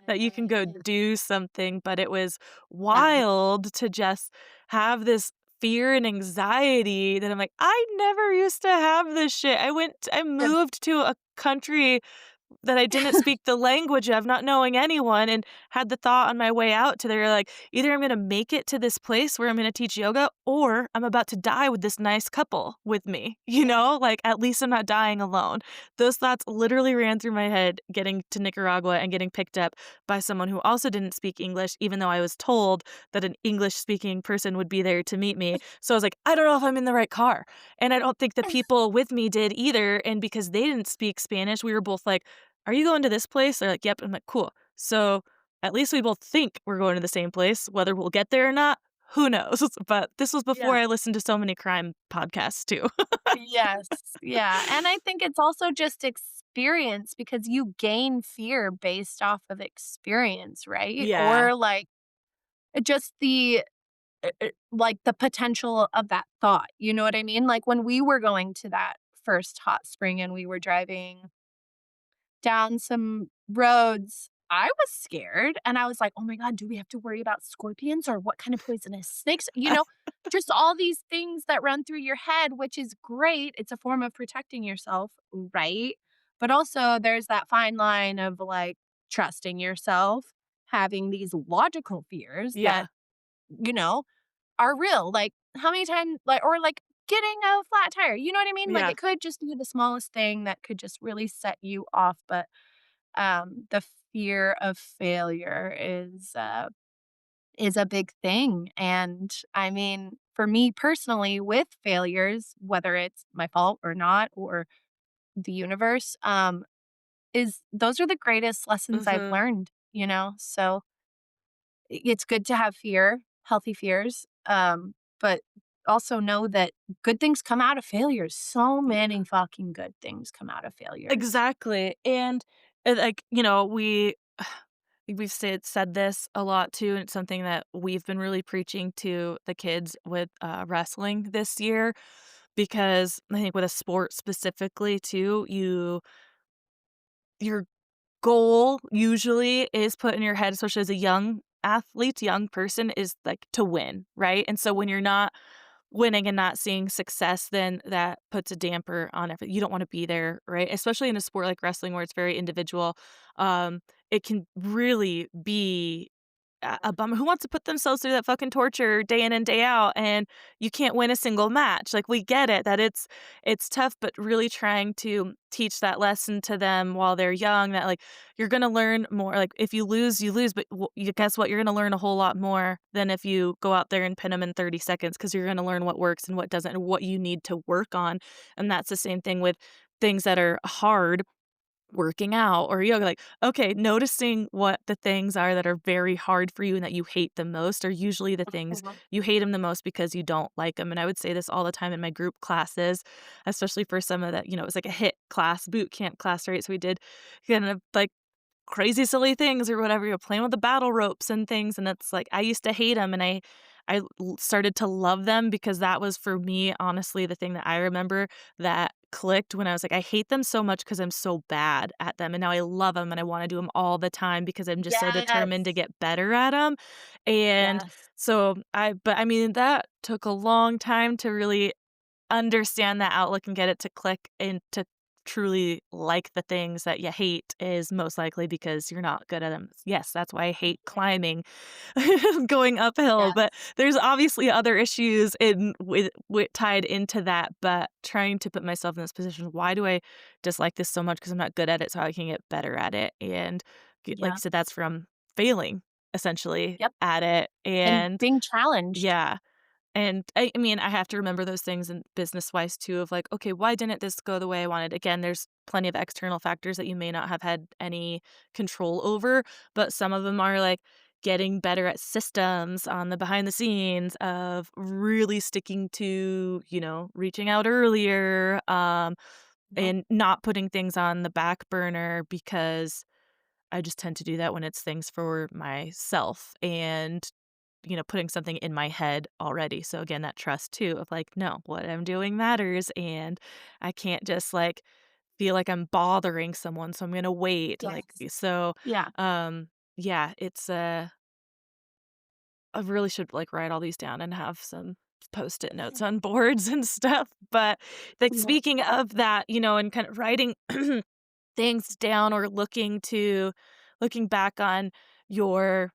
that you can go Yes. do something. But it was Yes. wild to just have this fear and anxiety that I'm like, I never used to have this shit. I Good. moved to a country that I didn't speak the language of, not knowing anyone, and had the thought on my way out to there, like, either I'm gonna make it to this place where I'm gonna teach yoga, or I'm about to die with this nice couple with me, Yeah. Like, at least I'm not dying alone. Those thoughts literally ran through my head getting to Nicaragua and getting picked up by someone who also didn't speak English, even though I was told that an English-speaking person would be there to meet me. So I was like, "I don't know if I'm in the right car." And I don't think the people with me did either, and because they didn't speak Spanish, we were both like, "Are you going to this place?" They're like, "Yep." I'm like, "Cool." So, at least we both think we're going to the same place. Whether we'll get there or not, who knows? But this was before Yeah. I listened to so many crime podcasts too. Yes. Yeah, and I think it's also just experience because you gain fear based off of experience, right? Yeah. Or, like, just like, the potential of that thought, you know what I mean? Like, when we were going to that first hot spring and we were driving down some roads, I was scared and I was like, "Oh my god, do we have to worry about scorpions or what kind of poisonous snakes?" Just all these things that run through your head, which is great. It's a form of protecting yourself, right? But also there's that fine line of like trusting yourself, having these logical fears that, Yeah. you know, are real. Like how many times like getting a flat tire. You know what I mean? Like Yeah. it could just be the smallest thing that could just really set you off, but the fear of failure is a big thing. And I mean, for me personally, with failures, whether it's my fault or not, or the universe, is those are the greatest lessons I've Mhm. learned, you know? So it's good to have fear, healthy fears, but also know that good things come out of failures. So many Yeah. fucking good things come out of failures. Exactly. And, like, we've said this a lot too, and it's something that we've been really preaching to the kids with, wrestling this year, because I think with a sport specifically too, your goal usually is put in your head, especially as a young athlete, young person, is, like, to win, right? And so when you're not winning and not seeing success, then that puts a damper on everything. You don't wanna be there, right? Especially in a sport like wrestling where it's very individual, it can really be a bummer. Who wants to put themselves through that fucking torture day in and day out, and you can't win a single match? Like, we get it that it's tough, but really trying to teach that lesson to them while they're young that, like, you're gonna learn more. Like, if you lose, you lose, but you guess what? You're gonna learn a whole lot more than if you go out there and pin them in 30 seconds, because 'cause you're gonna learn what works and what doesn't and what you need to work on, and that's the same thing with things that are hard, working out or yoga, like, okay, noticing what the things are that are very hard for you and that you hate the most are usually the things Mhm. you hate them the most because you don't like them. And I would say this all the time in my group classes, especially for some of that, it was like a hit class, boot camp class, right? So we did kind of like crazy silly things or whatever, you're playing with the battle ropes and things, and it's like I used to hate them, and I started to love them because that was for me, honestly, the thing that I remember that clicked when I was like, "I hate them so much because 'cause I'm so bad at them, and now I love them and I wanna do them all the time because I'm just so determined to Yes. get better at them." And Yes. so I mean, that took a long time to really understand that outlook and get it to click and to truly like the things that you hate is most likely because you're not good at them. Yes, that's why I hate Right. climbing, going uphill, but Yes. there's obviously other issues in with tied into that, but trying to put myself in this position, why do I dislike this so much? Because 'Cause I'm not good at it, so I can get better at it, and like Yeah. you said, that's from failing essentially Yep. at it, And and being challenged. yeah. And I mean, I have to remember those things in business-wise too of like, "Okay, why didn't this go the way I wanted?" Again, there's plenty of external factors that you may not have had any control over, but some of them are like getting better at systems on the behind the scenes of really sticking to, reaching out earlier, Yep. and not putting things on the back burner because I just tend to do that when it's things for myself and putting something in my head already. So again, that trust too of like, no, what I'm doing matters and I can't just like feel like I'm bothering someone, so I'm gonna wait. Like Yes. so Yeah. yeah, it's I really should like write all these down and have some post-it notes on boards and stuff. But like Yeah. speaking of that, and kind of writing things down or looking back on your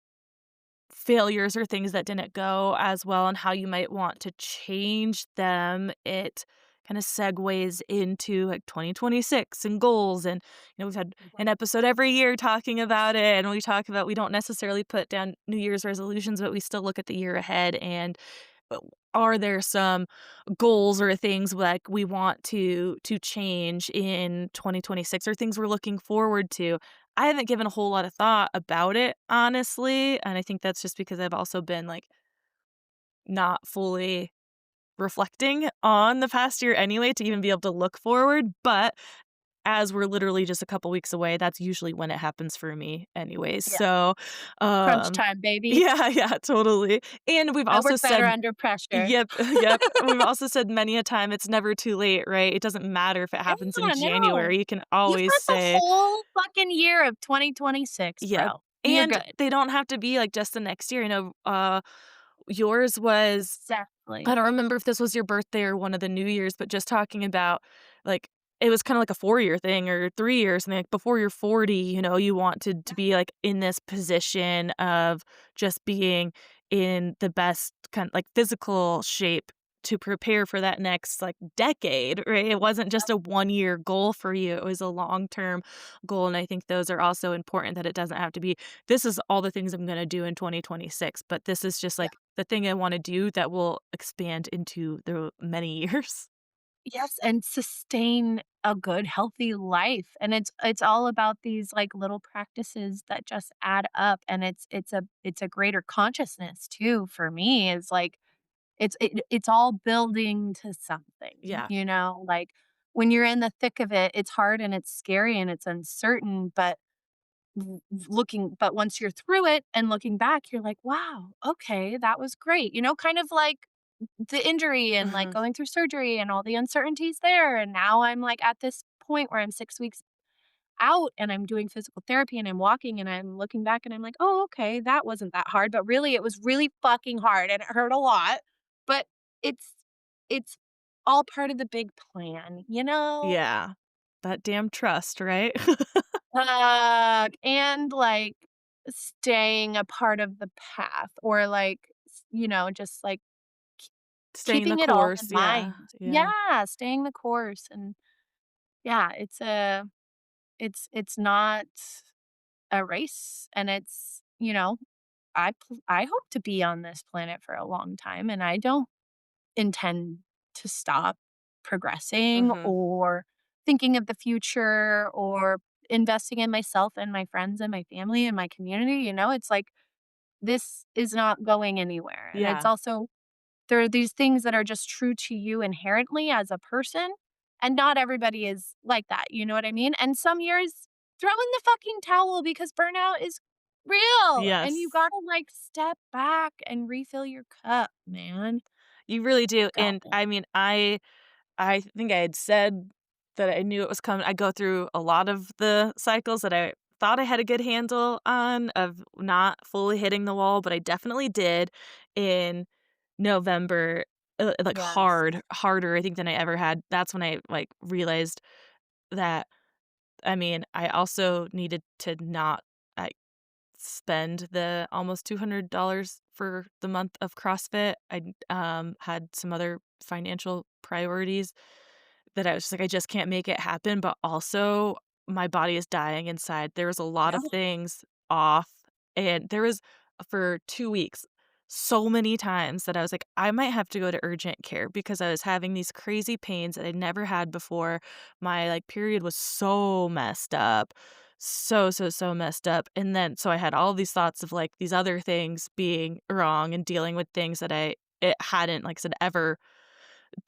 failures or things that didn't go as well and how you might want to change them, it kind of segues into like 2026 and goals. And, we've had an episode every year talking about it. And we don't necessarily put down New Year's resolutions, but we still look at the year ahead. And uh, are there some goals or things like we want to change in 2026 or things we're looking forward to? I haven't given a whole lot of thought about it, honestly, and I think that's just because I've also been, like, not fully reflecting on the past year anyway to even be able to look forward, but as we're literally just a couple weeks away, that's usually when it happens for me anyways, Yeah. so, Crunch um time, baby. yeah, yeah, totally, and we've I also work better said under pressure. yep, yep, we've also said many a time it's never too late, right? It doesn't matter if it happens in Yeah, no. January, you can You've always got the say whole fucking year of 2026, yep, bro. You're and good. they don't have to be, like, just the next year, yours was I Exactly. don't remember if this was your birthday or one of the New Year's, but just talking about, like, it was kinda like a 4-year thing or 3 years, and, like, before you're 40, you wanted to be, like, in this position of just being in the best like, physical shape to prepare for that next, like, decade, right? It wasn't just a one-year goal for you, it was a long-term goal, and I think those are also important that it doesn't have to be, "This is all the things I'm gonna do in 2026," but this is just, Yeah. like, the thing I wanna do that will expand into the many years. Yes, and sustain a good, healthy life, and it's all about these, like, little practices that just add up, and it's a greater consciousness too for me is, like, it's all building to something, Yeah. like, when you're in the thick of it, it's hard and it's scary and it's uncertain, but once you're through it and looking back, you're like, "Wow, okay, that was great," kind of like the injury and, like, Mhm. going through surgery and all the uncertainties there, and now I'm, like, at this point where I'm 6 weeks out and I'm doing physical therapy and I'm walking and I'm looking back and I'm like, "Oh, okay, that wasn't that hard," but really it was really fucking hard and it hurt a lot, but it's it's all part of the big plan, you know? Yeah. That damn trust, right? And, like, staying a part of the path or, like, just, like, Staying the keeping it all course, in yeah, mind. yeah. Yeah, staying the course and yeah, it's not a race and I hope to be on this planet for a long time and I don't intend to stop progressing Mhm. or thinking of the future or investing in myself and my friends and my family and my community, it's like this is not going anywhere. And it's Yeah. also there are these things that are just true to you inherently as a person, and not everybody is like that, you know what I mean? And some years, throw in the fucking towel because burnout is real, and you Yes. gotta, like, step back and refill your cup, man. You really You do, got and, this. I mean, I think I had said that I knew it was coming. I go through a lot of the cycles that I thought I had a good handle on of not fully hitting the wall, but I definitely did in November, like, Yes. harder, I think, than I ever had. That's when I, like, realized that I mean, I also needed to not, like, spend the almost $200 for the month of CrossFit. Had some other financial priorities that I was just like, "I just can't make it happen," but also my body is dying inside. There was a lot Yeah. of things off, and there was for 2 weeks, so many times that I was like, "I might have to go to urgent care," because I was having these crazy pains that I'd never had before. My, like, period was so messed up. So, so, so messed up, and then so I had all these thoughts of, like, these other things being wrong and dealing with things that it hadn't, like I said, ever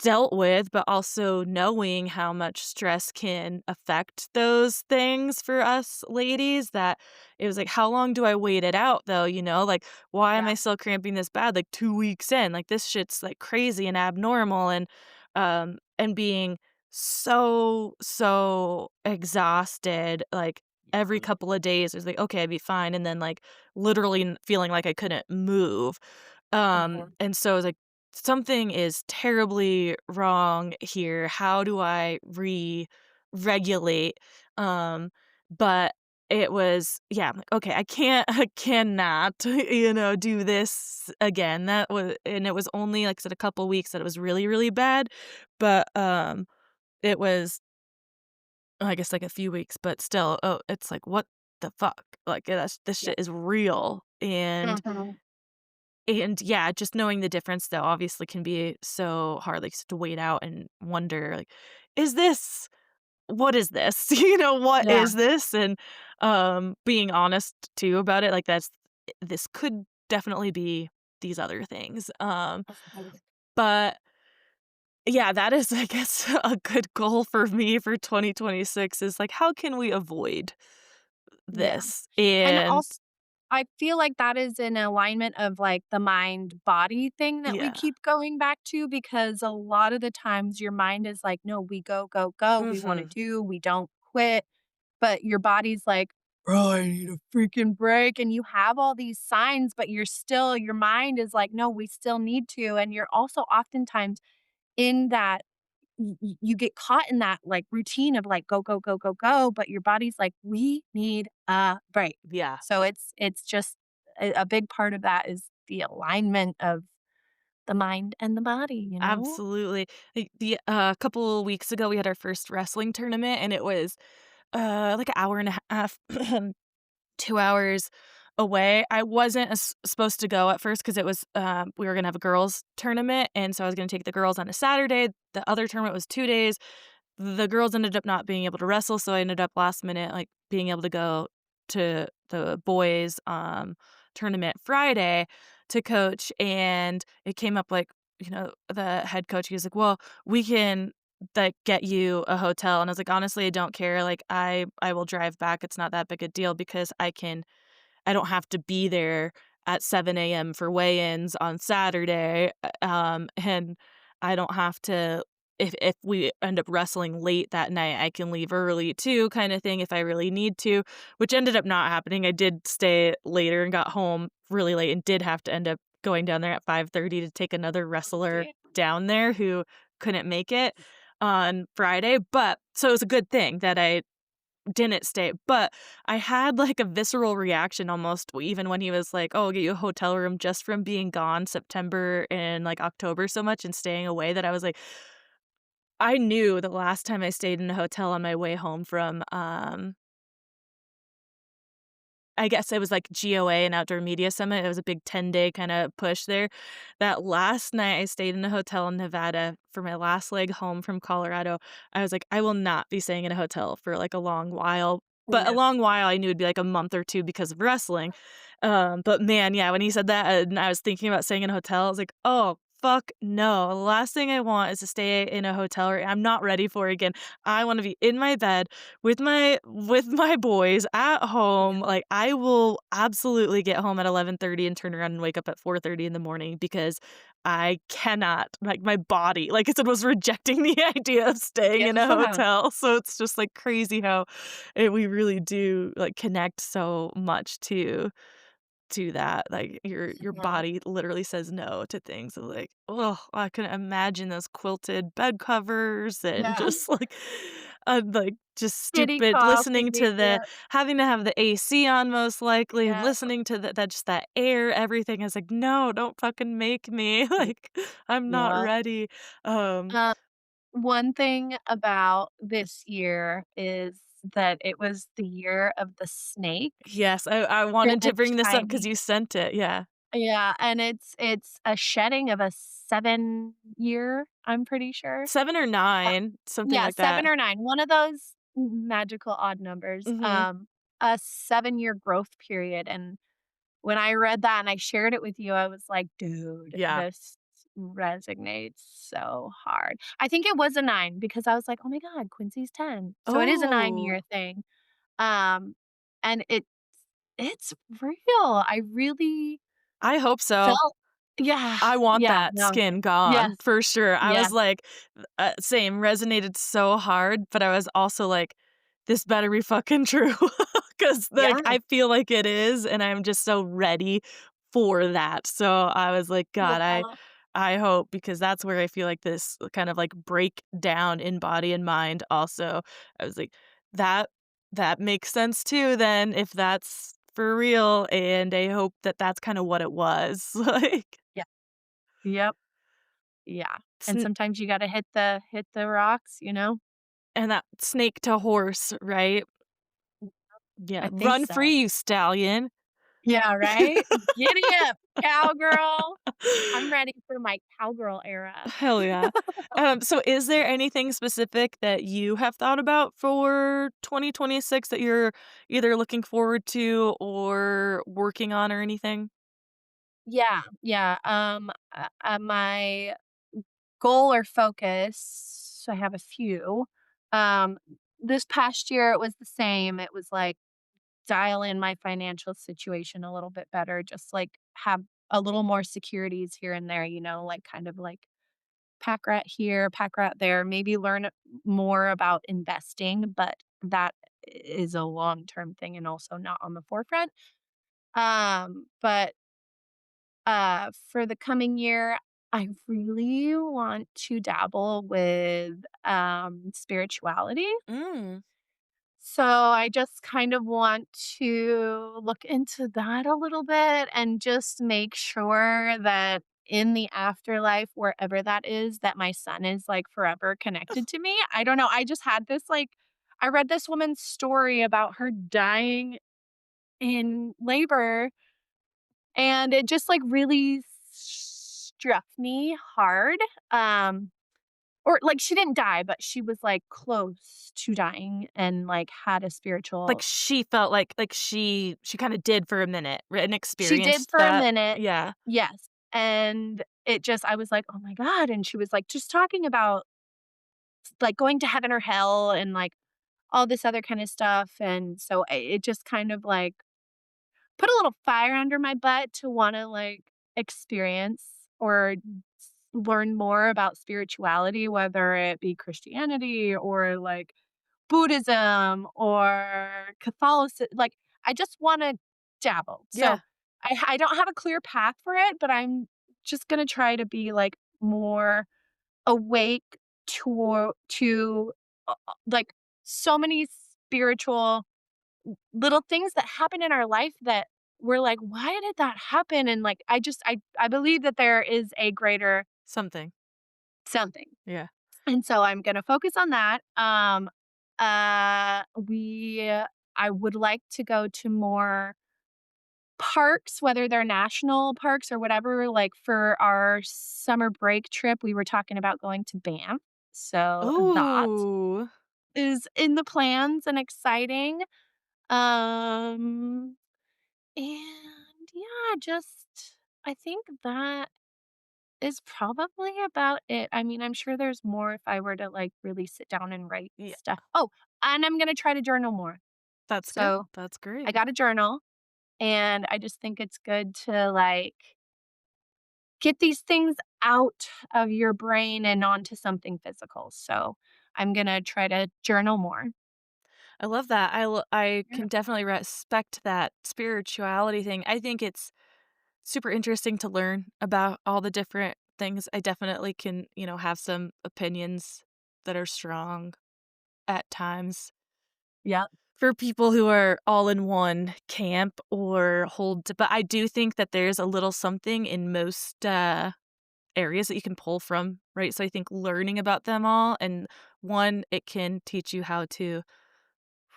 dealt with, but also knowing how much stress can affect those things for us ladies, that it was like, "How long do I wait it out, though?" You know? Like, "Why am Yeah. I still cramping this bad, like, 2 weeks in? Like, this shit's, like, crazy and abnormal," and being so, so exhausted, like, every Mhm. couple of days, it was like, "Okay, I'd be fine," and then, like, literally feeling like I couldn't move. Mhm. And so I was like, something is terribly wrong here. How do I re-regulate? But it was, yeah, I'm like, okay, I can't, I cannot, do this again. That was, and it was only, like I said, a couple weeks that it was really, really bad. But it was, I guess, like a few weeks, but still, oh, it's like, what the fuck? Like, this Yeah. shit is real. Mhm. And yeah, just knowing the difference though obviously can be so hard, like, to wait out and wonder, like, "Is this what is this?" "What Yeah. is this?" And, being honest too about it, like, this could definitely be these other things, Mhm. but yeah, that is, I guess, a good goal for me for 2026 is, like, how can we avoid Yeah. this? And And also, I feel like that is in alignment of, like, the mind-body thing that we yeah. keep going back to because a lot of the times your mind is like, "No, we go, go, go, we wanna Mhm. do, we don't quit," but your body's like, "Bro, I need a freaking break," and you have all these signs, but your mind is like, "No, we still need to," and you're also oftentimes in that you get caught in that, like, routine of, like, go, go, go, go, go, but your body's like, "We need a break." Yeah. So it's just a big part of that is the alignment of the mind and the body, you know? Absolutely. Couple weeks ago, we had our first wrestling tournament, and it was, like an hour and a half, 2 hours away. I wasn't supposed to go at first because it was, we were gonna have a girls' tournament, and so I was gonna take the girls on a Saturday. The other tournament was 2 days. The girls ended up not being able to wrestle, so I ended up last minute, like, being able to go to the boys', tournament Friday to coach, and it came up, like, the head coach, he was like, "Well, we can, like, get you a hotel," and I was like, "Honestly, I don't care, like, I will drive back, it's not that big a deal because I don't have to be there at 7 a.m. for weigh-ins on Saturday, and I don't have to if we end up wrestling late that night, I can leave early too kinda thing if I really need to," which ended up not happening. I did stay later and got home really late and did have to end up going down there at 5:30 to take another wrestler Yeah. down there who couldn't make it on Friday, but so it was a good thing that I didn't stay, but I had, like, a visceral reaction almost even when he was like, "Oh, I'll get you a hotel room," just from being gone September and, like, October so much and staying away that I was like I knew the last time I stayed in a hotel on my way home from, I guess it was like GOA, and Outdoor Media Summit. It was a big 10-day kinda push there. That last night I stayed in a hotel in Nevada for my last leg home from Colorado. I was like, "I will not be staying in a hotel for, like, a long while." But a Yeah. long while, I knew it'd be, like, a month or 2 because of wrestling. But man, yeah, when he said that and I was thinking about staying in a hotel, I was like, "Oh, fuck no. The last thing I want is to stay in a hotel room I'm not ready for again. I wanna be in my bed with my boys at Yeah. home." Like, I will absolutely get home at 11:30 and turn around and wake up at 4:30 in the morning because I cannot, like, my body, like I said, was rejecting the idea of staying in a Yeah. hotel, so it's just, like, crazy how we really do, like, connect so much too. to that. Like, your Mhm. body literally says no to things. So, like, oh, I couldn't imagine those quilted bed covers and Yeah. just, like, just Kitty stupid listening coffee, to the yeah, having to have the AC on most likely and yeah, listening to that air, everything. I was like, "No, don't fucking make me." Like, I'm not yeah. ready. Um, Uh, One thing about this year is that it was the year of the snake, yes, I the wanted to bring this up because Chinese. you sent it, yeah. Yeah, and it's a shedding of a 7-year, I'm pretty sure. 7 or Uh, 9, something yeah, like that. 7 or 9, one of those magical odd numbers, Mhm. a 7-year growth period, and when I read that and I shared it with you, I was like, "Dude, Yeah. this resonates so hard." I think it was a 9 because I was like, "Oh my god, Quincy's 10." So it is a Oh, 9-year thing. Um, and it's real. I really I hope so. felt. Yeah, I want yeah, that no. skin Yes, gone for sure. I was yes, like, same, resonated so hard, but I was also like, "This better be fucking true," because like, yeah, I feel like it is, and I'm just so ready for that. So I was like, "God, yeah, I hope," because that's where I feel like this kind of, like, breakdown in body and mind also. I was like, "That that makes sense too then, if that's for real," and I hope that that's kinda what it was, like yeah, yep, yeah, and Sn sometimes you gotta hit the rocks, you know? and that snake to horse, right? Yeah, I think "Run so. free, you stallion." Yeah, right? Giddy up, cowgirl. I'm ready for my cowgirl era. Hell yeah. So is there anything specific that you have thought about for 2026 that you're either looking forward to or working on or anything? Yeah, yeah, my goal or focus, I have a few. Um, this past year, it was the same. It was like dial in my financial situation a little bit better, just like have a little more securities here and there, like kind of like pack rat here, pack rat there, maybe learn more about investing, but that is a long-term thing and also not on the forefront. But for the coming year, I really want to dabble with spirituality. Mm, So I just kind of want to look into that a little bit and just make sure that in the afterlife, wherever that is, that my son is like forever connected to me. I don't know. I just had this I read this woman's story about her dying in labor, and it just like really struck me hard. Or like she didn't die, but she was like close to dying and like had a like, spiritual. she felt like she kinda did for a minute, and She did experienced for a that. minute. Yeah. Yes. And it just I was like, "Oh my god." And she was like just talking about like going to heaven or hell and like all this other kind of stuff. And so it just kind of like put a little fire under my butt to want to like experience or learn more about spirituality, whether it be Christianity or like Buddhism or Catholicism. Like, I just wanna dabble. So, Yeah, I don't have a clear path for it, but I'm just gonna try to be, like, more awake to like, so many spiritual little things that happen in our life that we're like, "Why did that happen?" And, like, I believe that there is a greater something. something. Yeah. And so I'm gonna focus on that. We I would like to go to more parks, whether they're national parks or whatever. Like for our summer break trip, we were talking about going to Banff. So that Ooh. is in the plans and exciting. Um, and yeah, just I think that is probably about it. I mean, I'm sure there's more if I were to, like, really sit down and write Yeah, stuff. Oh, and I'm gonna try to journal more. that's good. So, That's I great. got a journal, and I just think it's good to, like, get these things out of your brain and onto something physical. So, I'm gonna try to journal more. I love that. I Yeah. can definitely respect that spirituality thing. I think it's super interesting to learn about all the different things. I definitely can, have some opinions that are strong at times Yep. for people who are all in one camp or but I do think that there's a little something in most areas that you can pull from, right? So I think learning about them all, and one, it can teach you how to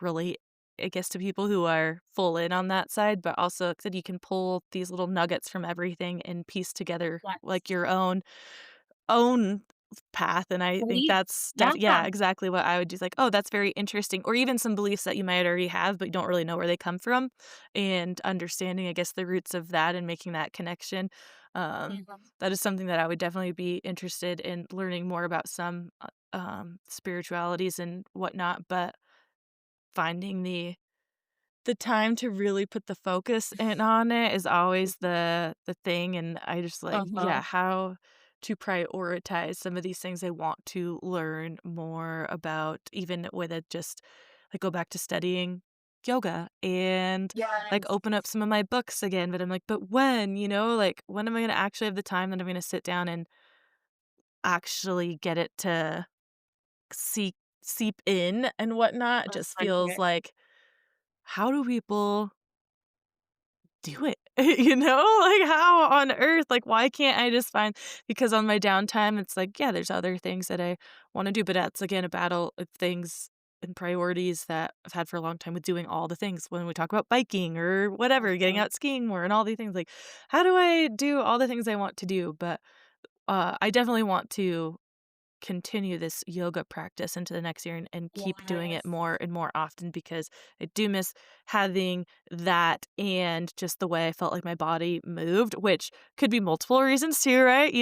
relate, I guess, to people who are full in on that side, but also like I said, you can pull these little nuggets from everything and piece together like Yes. your own path, and I think Beliefs. that's Yeah. yeah, exactly what I would do. It's like, "Oh, that's very interesting," or even some beliefs that you might already have, but you don't really know where they come from, and understanding, I guess, the roots of that and making that connection. Mhm. That is something that I would definitely be interested in learning more about some, spiritualities and whatnot, but finding the time to really put the focus in on it is always the thing, and I just like, Uh-huh. yeah, how to prioritize some of these things I want to learn more about, even with it just like go back to studying yoga and like Yes. open up some of my books again, but I'm like, but when, like when am I gonna actually have the time that I'm gonna sit down and actually get it to seep seep in and whatnot? Just feels 100. like how do people do it? Like, how on earth? Like, why can't I just find because on my downtime, it's like, yeah, there's other things that I wanna do, but that's, again, a battle of things and priorities that I've had for a long time with doing all the things when we talk about biking or whatever, getting Mhm. out skiing more and all these things, like, how do I do all the things I want to do? But, I definitely want to continue this yoga practice into the next year and keep doing it Yes. more and more often because I do miss having that and just the way I felt like my body moved, which could be multiple reasons too, right?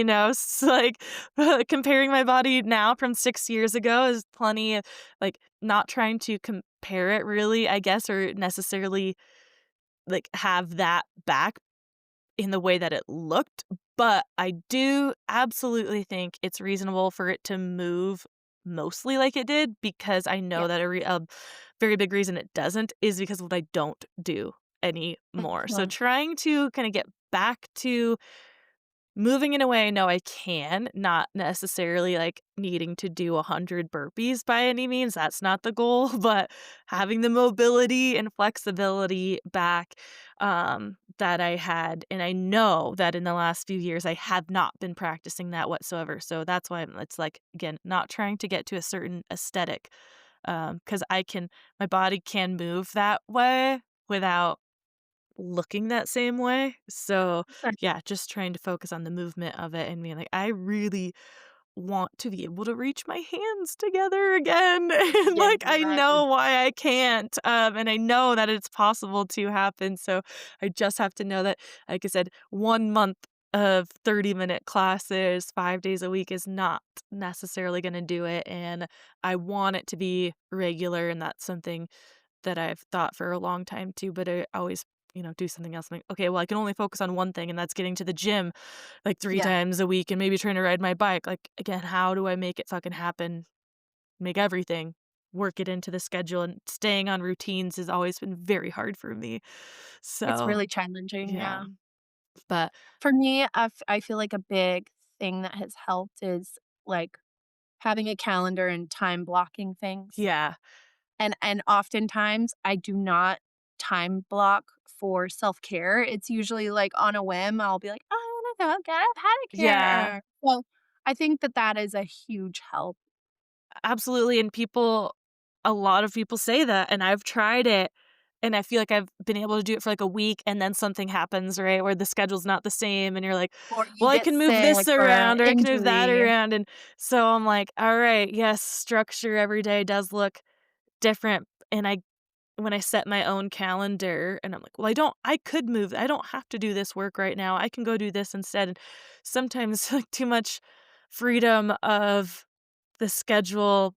Like comparing my body now from 6 years ago is plenty of like not trying to compare it really, I guess, or necessarily like have that back in the way that it looked, but I do absolutely think it's reasonable for it to move mostly like it did because I know Yeah. that a very big reason it doesn't is because of what I don't do anymore. So Mhm. trying to kind of get back to moving in a way I know I can, not necessarily, like, needing to do 100 burpees by any means, that's not the goal, but having the mobility and flexibility back, that I had, and I know that in the last few years, I have not been practicing that whatsoever, so that's why it's like, again, not trying to get to a certain aesthetic, because my body can move that way without looking that same way. So, yeah, just trying to focus on the movement of it and being like, I really want to be able to reach my hands together again. And like, I Yes. know why I can't. And I know that it's possible to happen. So I just have to know that, like I said, 1 month of 30-minute classes 5 days a week is not necessarily going to do it. And I want it to be regular. And that's something that I've thought for a long time too, but I always, do something else. I'm like, okay, well, I can only focus on one thing, and that's getting to the gym like 3 Yeah. times a week and maybe trying to ride my bike. Like, again, how do I make it fucking happen? Make everything work it into the schedule, and staying on routines has always been very hard for me. It's So, really challenging, yeah. yeah. But For me, I feel like a big thing that has helped is, like, having a calendar and time blocking things. yeah. And oftentimes, I do not time block for self-care. It's usually, like, on a whim, I'll be like, "I wanna go get a Yeah. pedicure." So, I think that that is a huge help. Absolutely, and a lot of people say that, and I've tried it, and I feel like I've been able to do it for, like, a week, and then something happens, right, where the schedule's not the same, and you're like, Or you "Well, I get can move this sick or around, or I can move that injury. around," and so I'm like, "Alright, yes, structure every day does look different," and when I set my own calendar and I'm like, "Well, I could move, I don't have to do this work right now, I can go do this instead," and sometimes, like, too much freedom of the schedule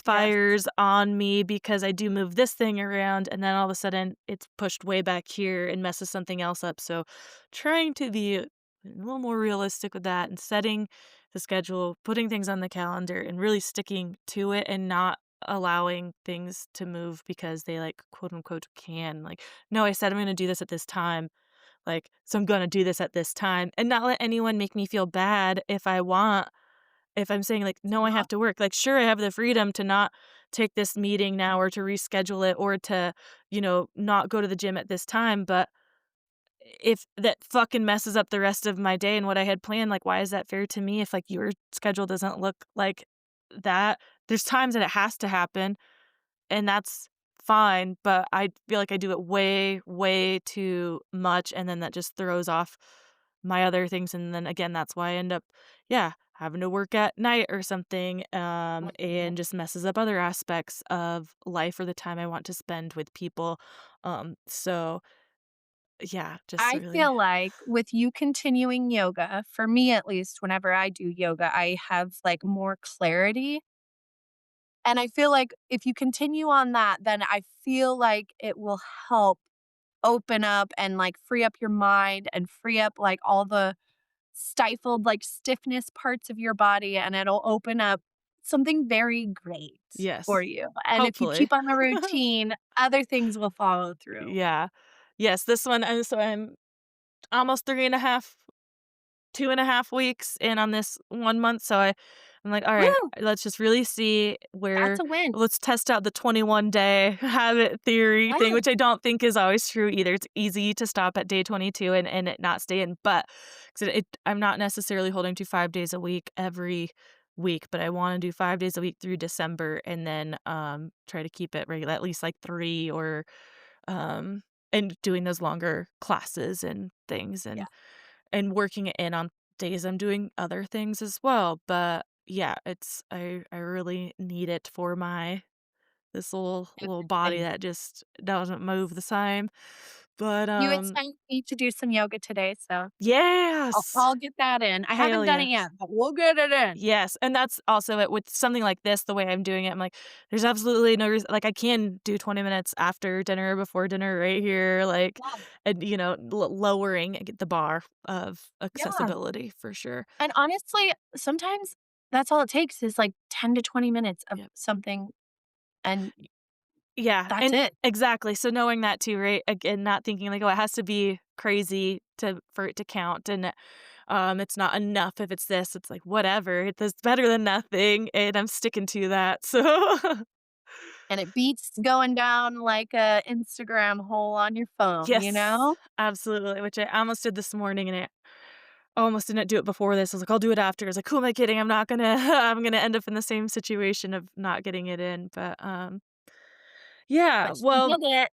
Yes. backfires on me because I do move this thing around, and then all of a sudden it's pushed way back here and messes something else up. So trying to be a little more realistic with that and setting the schedule, putting things on the calendar and really sticking to it and not allowing things to move because they, like, quote unquote can. Like, no, I said I'm gonna do this at this time. Like, so I'm gonna do this at this time and not let anyone make me feel bad if I'm saying, like, no, I Yeah. have to work. Like, sure, I have the freedom to not take this meeting now or to reschedule it or to, not go to the gym at this time. But if that fucking messes up the rest of my day and what I had planned, like, why is that fair to me if, like, your schedule doesn't look like that? There's times that it has to happen, and that's fine, but I feel like I do it way, way too much, and then that just throws off my other things, and then again, that's why I end up, yeah, having to work at night or something, Mhm. and just messes up other aspects of life or the time I want to spend with people. So yeah, just I really feel like with you continuing yoga, for me at least, whenever I do yoga, I have, like, more clarity, and I feel like if you continue on that, then I feel like it will help open up and, like, free up your mind and free up, like, all the stifled, like, stiffness parts of your body, and it'll open up something very great for yes, you, and if you hopefully. keep on the routine, other things will follow through. Yeah. Yes, this one, and so I'm almost 3.5 2.5 weeks in on this 1 month, so I'm like, "Alright, Woo! let's just really see That's where a win. let's test out the 21-day habit theory thing," Yeah. which I don't think is always true either. It's easy to stop at day 22 and it not stay in, but 'cause I'm not necessarily holding to 5 days a week every week, but I wanna do 5 days a week through December and then, try to keep it regular, at least, like, 3 or, um and doing those longer classes and things Yeah, and working it in on days I'm doing other things as well, but yeah, I really need it for my this little body definitely. that just doesn't move the same. But, You inspired me to do some yoga today, so I'll yes! I'll get that in. I Hell haven't done it yes. yet, but we'll get it in. Yes, and that's also it with something like this, the way I'm doing it, I'm like, there's absolutely no reason like, I can do 20 minutes after dinner, before dinner right here, like, Yeah, and, lowering the bar of yeah, accessibility for sure. and honestly, sometimes that's all it takes is, like, 10 to 20 minutes of Yep. something, and Yeah, that's and it. exactly, so knowing that too, right? Again, not thinking like, "Oh, it has to be crazy for it to count," and, it's not enough if it's this, it's like, "Whatever, it's better than nothing," and I'm sticking to that, so And it beats going down like a Instagram hole on your phone, you yes, know? absolutely, which I almost did this morning, and I almost didn't do it before this, I was like, "I'll do it after," I was like, "Who am I kidding? I'm not gonna I'm gonna end up in the same situation of not getting it in," but, yeah, But she well, did it.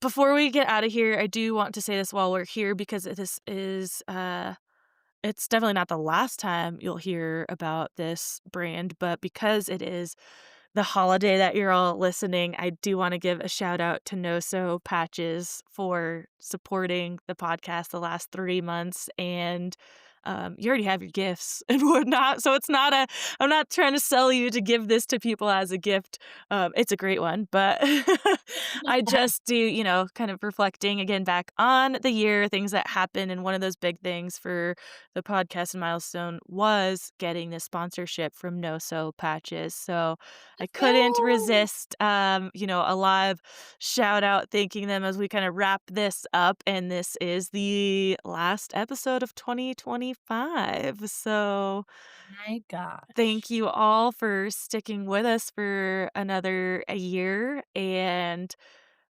before we get out of here, I do want to say this while we're here because this is it's definitely not the last time you'll hear about this brand, but because it is the holiday that you're all listening, I do want to give a shout out to No So Patches for supporting the podcast the last 3 months. And you already have your gifts and whatnot. So I'm not trying to sell you to give this to people as a gift. It's a great one, but I just do, kind of reflecting again back on the year, things that happened. And one of those big things for the podcast milestone was getting this sponsorship from No So Patches. So I Let's couldn't go. resist, a live shout out thanking them as we kind of wrap this up. And this is the last episode of 2025. So My thank gosh. you all for sticking with us for another a year. And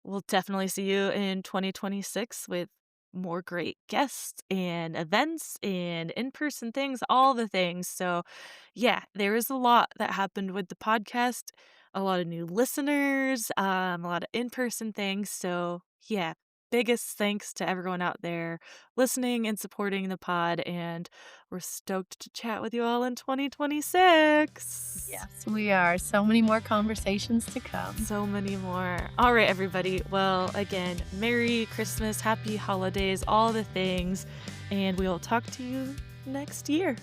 we'll definitely see you in 2026 with more great guests and events and in-person things, all the things. So, yeah, there is a lot that happened with the podcast, a lot of new listeners, a lot of in-person things. So, yeah, biggest thanks to everyone out there listening and supporting the pod. And we're stoked to chat with you all in 2026. Yes, we are. So many more conversations to come. So many more. All right, everybody. Well, again, Merry Christmas, Happy Holidays, all the things. And we will talk to you next year.